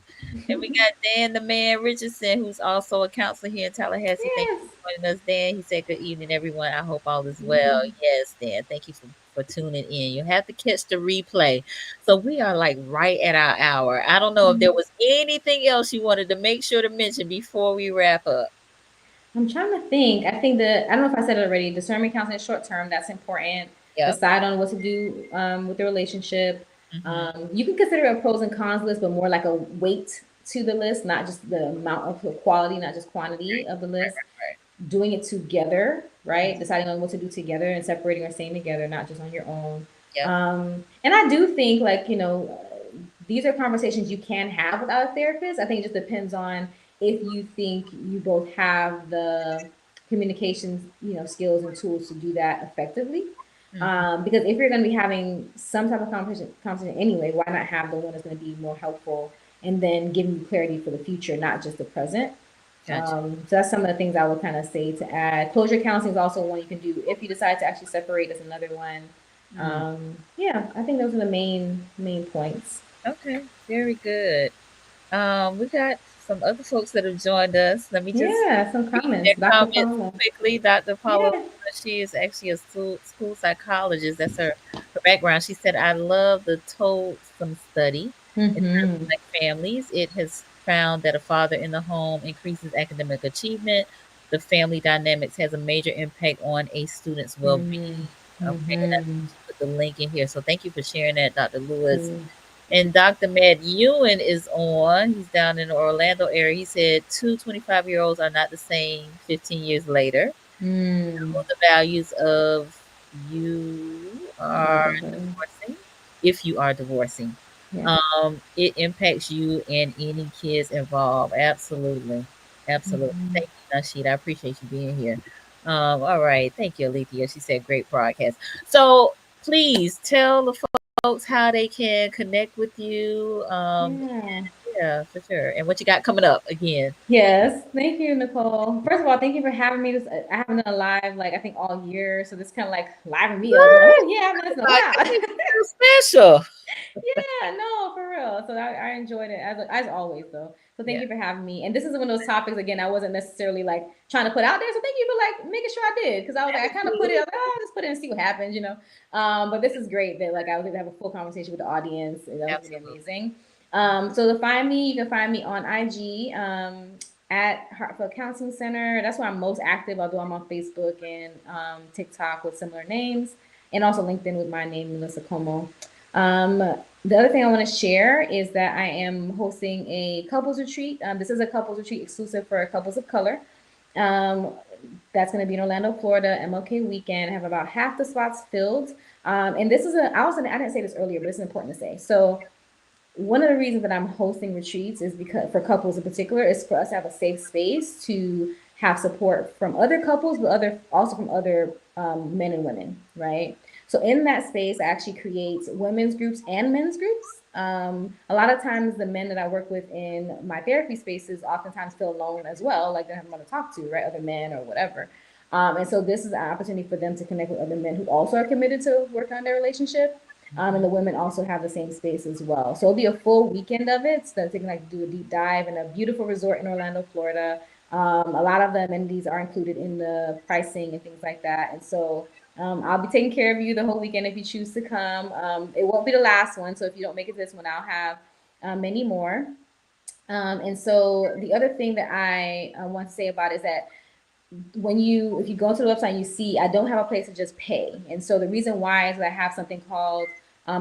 And we got Dan the Man Richardson, who's also a counselor here in Tallahassee. Thank you Yes. for joining us, Dan. He said, "Good evening, everyone. I hope all is well." Yes, Dan. Thank you for tuning in. You have to catch the replay. So we are like right at our hour. I don't know if there was anything else you wanted to make sure to mention before we wrap up. I'm trying to think. I think that I don't know if I said it already. Discernment counseling short term. That's important. Yep. Decide on what to do with the relationship. Hmm. You can consider a pros and cons list, but more like a weight to the list, not just the amount of quality, not just quantity of the list. Right. Doing it together, Mhm. right? Deciding on what to do together and separating or staying together, not just on your own. Yep. And I do think, like, these are conversations you can have without a therapist. I think it just depends on if you think you both have the communication, skills and tools to do that effectively. Mhm. Because if you're going to be having some type of conversation anyway, why not have the one that's going to be more helpful and then giving you clarity for the future, not just the present? Gotcha. So that's some of the things I would kind of say to add. Closure counseling is also one you can do if you decide to actually separate. Is another one. Mm. Yeah, I think those are the main points. Okay, very good. We got some other folks that have joined us. Let me just Yeah, some read their comments. Dr. comments Paula. quickly. Dr. Paula, Yeah. she is actually a school psychologist. That's her background. She said, "I love the Told-some study. In terms of Mm-hmm. Black families, it has found that a father in the home increases academic achievement. The family dynamics has a major impact on a student's well-being." Okay, and Mm-hmm. she put the link in here. So thank you for sharing that, Dr. Lewis. Cool. And Dr. Matt Ewan is on. He's down in the Orlando area. He said two 25-year-olds are not the same 15 years later. Mm. Know the values of you are Brotherhood. divorcing, if you are divorcing. Yeah. It impacts you and any kids involved. Absolutely. Absolutely. Mm-hmm. Thank you, Nasheed. I appreciate you being here. All right. Thank you, Alethea. She said great broadcast. So please tell the folks how they can connect with you. Yeah. Yeah, for sure. And what you got coming up again. Yes, thank you, Nicole. First of all, thank you for having me. This I haven't done a live like I think all year, so this kind of like liven me up. I'm like, What? oh yeah, I haven't done this in a My while. goodness, you special. Yeah, no, for real. So I enjoyed it as always though. So thank Yeah, you for having me. And this is one of those topics again I wasn't necessarily like trying to put out there. So thank you for like making sure I did because I was like I kind of put it. I was like, oh, I'll just put it and see what happens. But this is great that like I was able to have a full conversation with the audience. And that was really absolutely. amazing. So to find me, you can find me on IG. At Hartford Counseling Center. That's where I'm most active, although I'm on Facebook and TikTok with similar names, and also LinkedIn with my name, Melissa Comeau. The other thing I want to share is that I am hosting a couples retreat. This is a couples retreat exclusive for couples of color. Um, that's going to be in Orlando, Florida, MLK weekend. I have about half the spots filled. And this is I didn't say this earlier, but it's important to say. So one of the reasons that I'm hosting retreats is because for couples in particular is for us to have a safe space to have support from other couples, but also from other men and women, right? So in that space, I actually create women's groups and men's groups. A lot of times, the men that I work with in my therapy spaces oftentimes feel alone as well, like they don't have someone to talk to, right? Other men or whatever. And so this is an opportunity for them to connect with other men who also are committed to work on their relationship, and the women also have the same space as well. So it'll be a full weekend of it. So they can like do a deep dive in a beautiful resort in Orlando, Florida. A lot of the amenities are included in the pricing and things like that. And so I'll be taking care of you the whole weekend if you choose to come. It won't be the last one. So if you don't make it this one, I'll have many more. And so the other thing that I want to say about it is that if you go to the website and you see I don't have a place to just pay. And so the reason why is that I have something called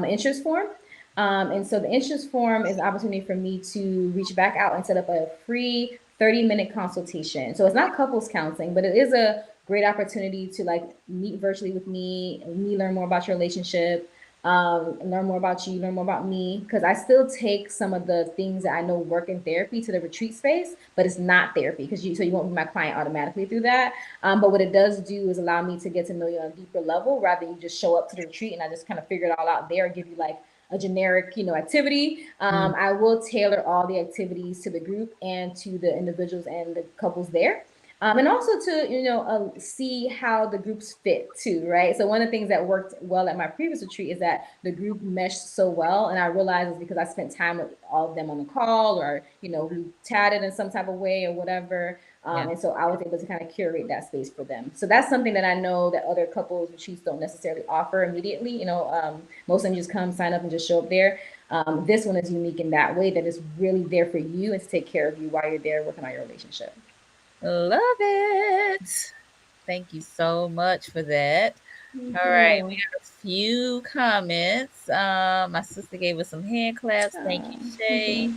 interest form. And so the interest form is an opportunity for me to reach back out and set up a free 30-minute consultation. So it's not couples counseling, but it is a great opportunity to like meet virtually with me learn more about your relationship, learn more about you, learn more about me. Because I still take some of the things that I know work in therapy to the retreat space, but it's not therapy because you won't be my client automatically through that. But what it does do is allow me to get to know you on a deeper level rather than you just show up to the retreat and I just kind of figure it all out there and give you like a generic, activity. Mm, I will tailor all the activities to the group and to the individuals and the couples there. And also to see how the groups fit too, right? So one of the things that worked well at my previous retreat is that the group meshed so well, and I realized it's because I spent time with all of them on the call, or we chatted in some type of way or whatever. yeah. And so I was able to kind of curate that space for them. So that's something that I know that other couples retreats don't necessarily offer immediately. Most of them just come, sign up, and just show up there. This one is unique in that way that it's really there for you and to take care of you while you're there working on your relationship. Love it. Thank you so much for that. Thank All right, we you. got a few comments. My sister gave us some hand claps. Thank you, Shay.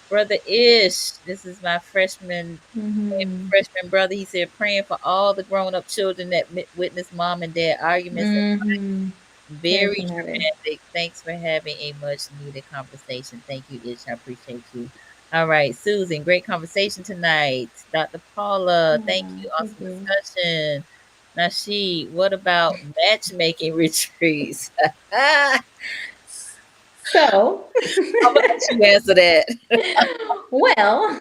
Brother Ish, this is my Mm-hmm. freshman brother. He said, praying for all the grown up children that witness mom and dad arguments. Mm-hmm. Very Very traumatic. traumatic. Thanks for having a much needed conversation. Thank you, Ish. I appreciate you. All right, Susan, great conversation tonight. Dr. Paula, thank Yeah, you. thank Awesome you. discussion. Nasheed, what about matchmaking retreats? I'm So, gonna let you answer that. well,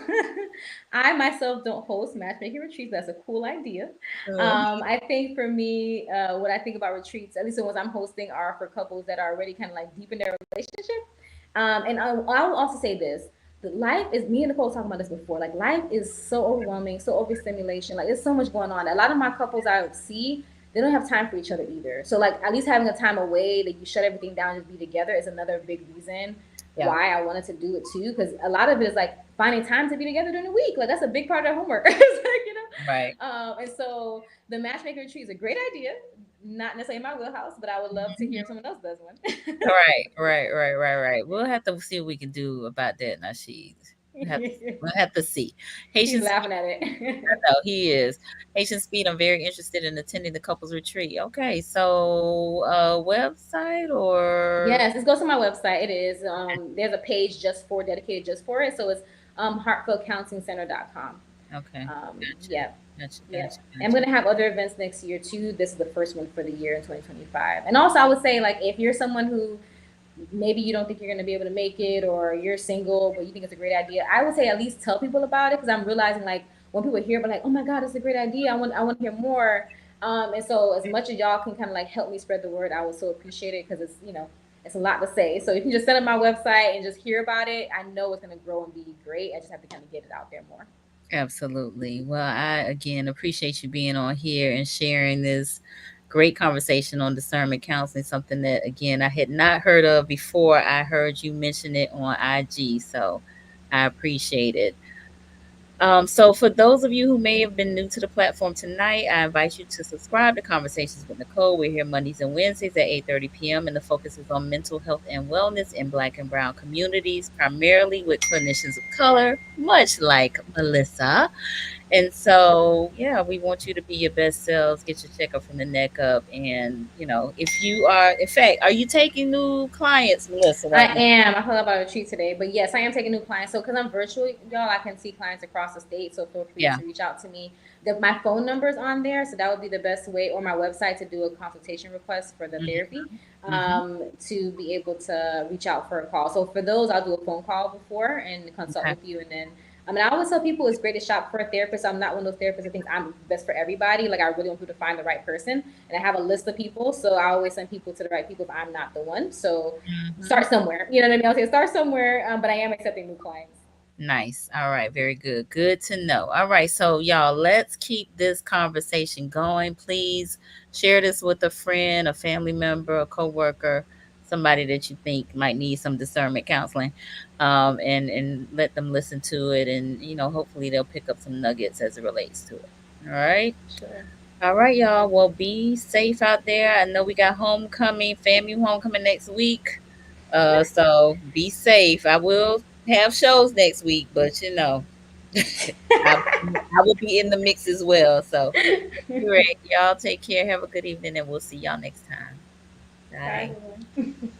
I myself don't host matchmaking retreats. That's a cool idea. Uh, I think for me, what I think about retreats, at least the ones I'm hosting, are for couples that are already kind of like deep in their relationship. And I will also say this: the life is, me and Nicole talking about this before. Like life is so overwhelming, so overstimulation. Like there's so much going on. A lot of my couples I see, they don't have time for each other either. So like at least having a time away that you shut everything down and just be together is another big reason yeah, why I wanted to do it too. Because a lot of it is like finding time to be together during the week. Like that's a big part of homework. It's like, right. and so the matchmaker retreat is a great idea. Not necessarily in my wheelhouse, but I would love to hear if someone else does one. Right. We'll have to see what we can do about that, Nasheed. We'll have to see. He's Haitian laughing at it. No, he is. Haitian Speed, I'm very interested in attending the couples retreat. Okay, so website or Yes, let's go to my website. It is. There's a page dedicated just for it. So it's heartfeltcounselingcenter.com. okay. Gotcha. Yeah. Gotcha, Yeah. gotcha, I'm gotcha. going to have other events next year too. This is the first one for the year in 2025. And also, I would say, like, if you're someone who maybe you don't think you're going to be able to make it, or you're single but you think it's a great idea, I would say at least tell people about it, because I'm realizing like when people hear but like, oh my god, it's a great idea, I want to hear more. And so as much as y'all can kind of like help me spread the word, I would so appreciate it, because it's a lot to say. So if you just send up my website and just hear about it, I know it's going to grow and be great. I just have to kind of get it out there more. Absolutely. Well, I again appreciate you being on here and sharing this great conversation on discernment counseling, something that again I had not heard of before. I heard you mention it on IG, so I appreciate it. So, for those of you who may have been new to the platform tonight, I invite you to subscribe to Conversations with Nicole. We're here Mondays and Wednesdays at 8:30 p.m., and the focus is on mental health and wellness in Black and Brown communities, primarily with clinicians of color, much like Melissa. And so, yeah, we want you to be your best selves, get your checkup from the neck up. And, if you are, in fact, are you taking new clients, Melissa, I right now? am. I heard about a retreat today, but yes, I am taking new clients. So, because I'm virtual, y'all, I can see clients across the state. So, feel free Yeah. to reach out to me. My phone number is on there, so that would be the best way, or my website, to do a consultation request for the therapy, Hmm. to be able to reach out for a call. So, for those, I'll do a phone call before and consult Okay. with you, and then. I mean, I always tell people it's great to shop for a therapist. I'm not one of those therapists that thinks I'm best for everybody. Like, I really want people to find the right person. And I have a list of people. So I always send people to the right people if I'm not the one. So Hmm. start somewhere. You know what I mean? I'll say start somewhere, but I am accepting new clients. Nice. All right. Very good. Good to know. All right. So, y'all, let's keep this conversation going. Please share this with a friend, a family member, a coworker, somebody that you think might need some discernment counseling, and let them listen to it. And, hopefully they'll pick up some nuggets as it relates to it. All right. Sure. All right, y'all. Well, be safe out there. I know we got homecoming, family homecoming next week. So be safe. I will have shows next week, but I will be in the mix as well. So, great. Y'all take care. Have a good evening, and we'll see y'all next time. Bye, Bye. everyone.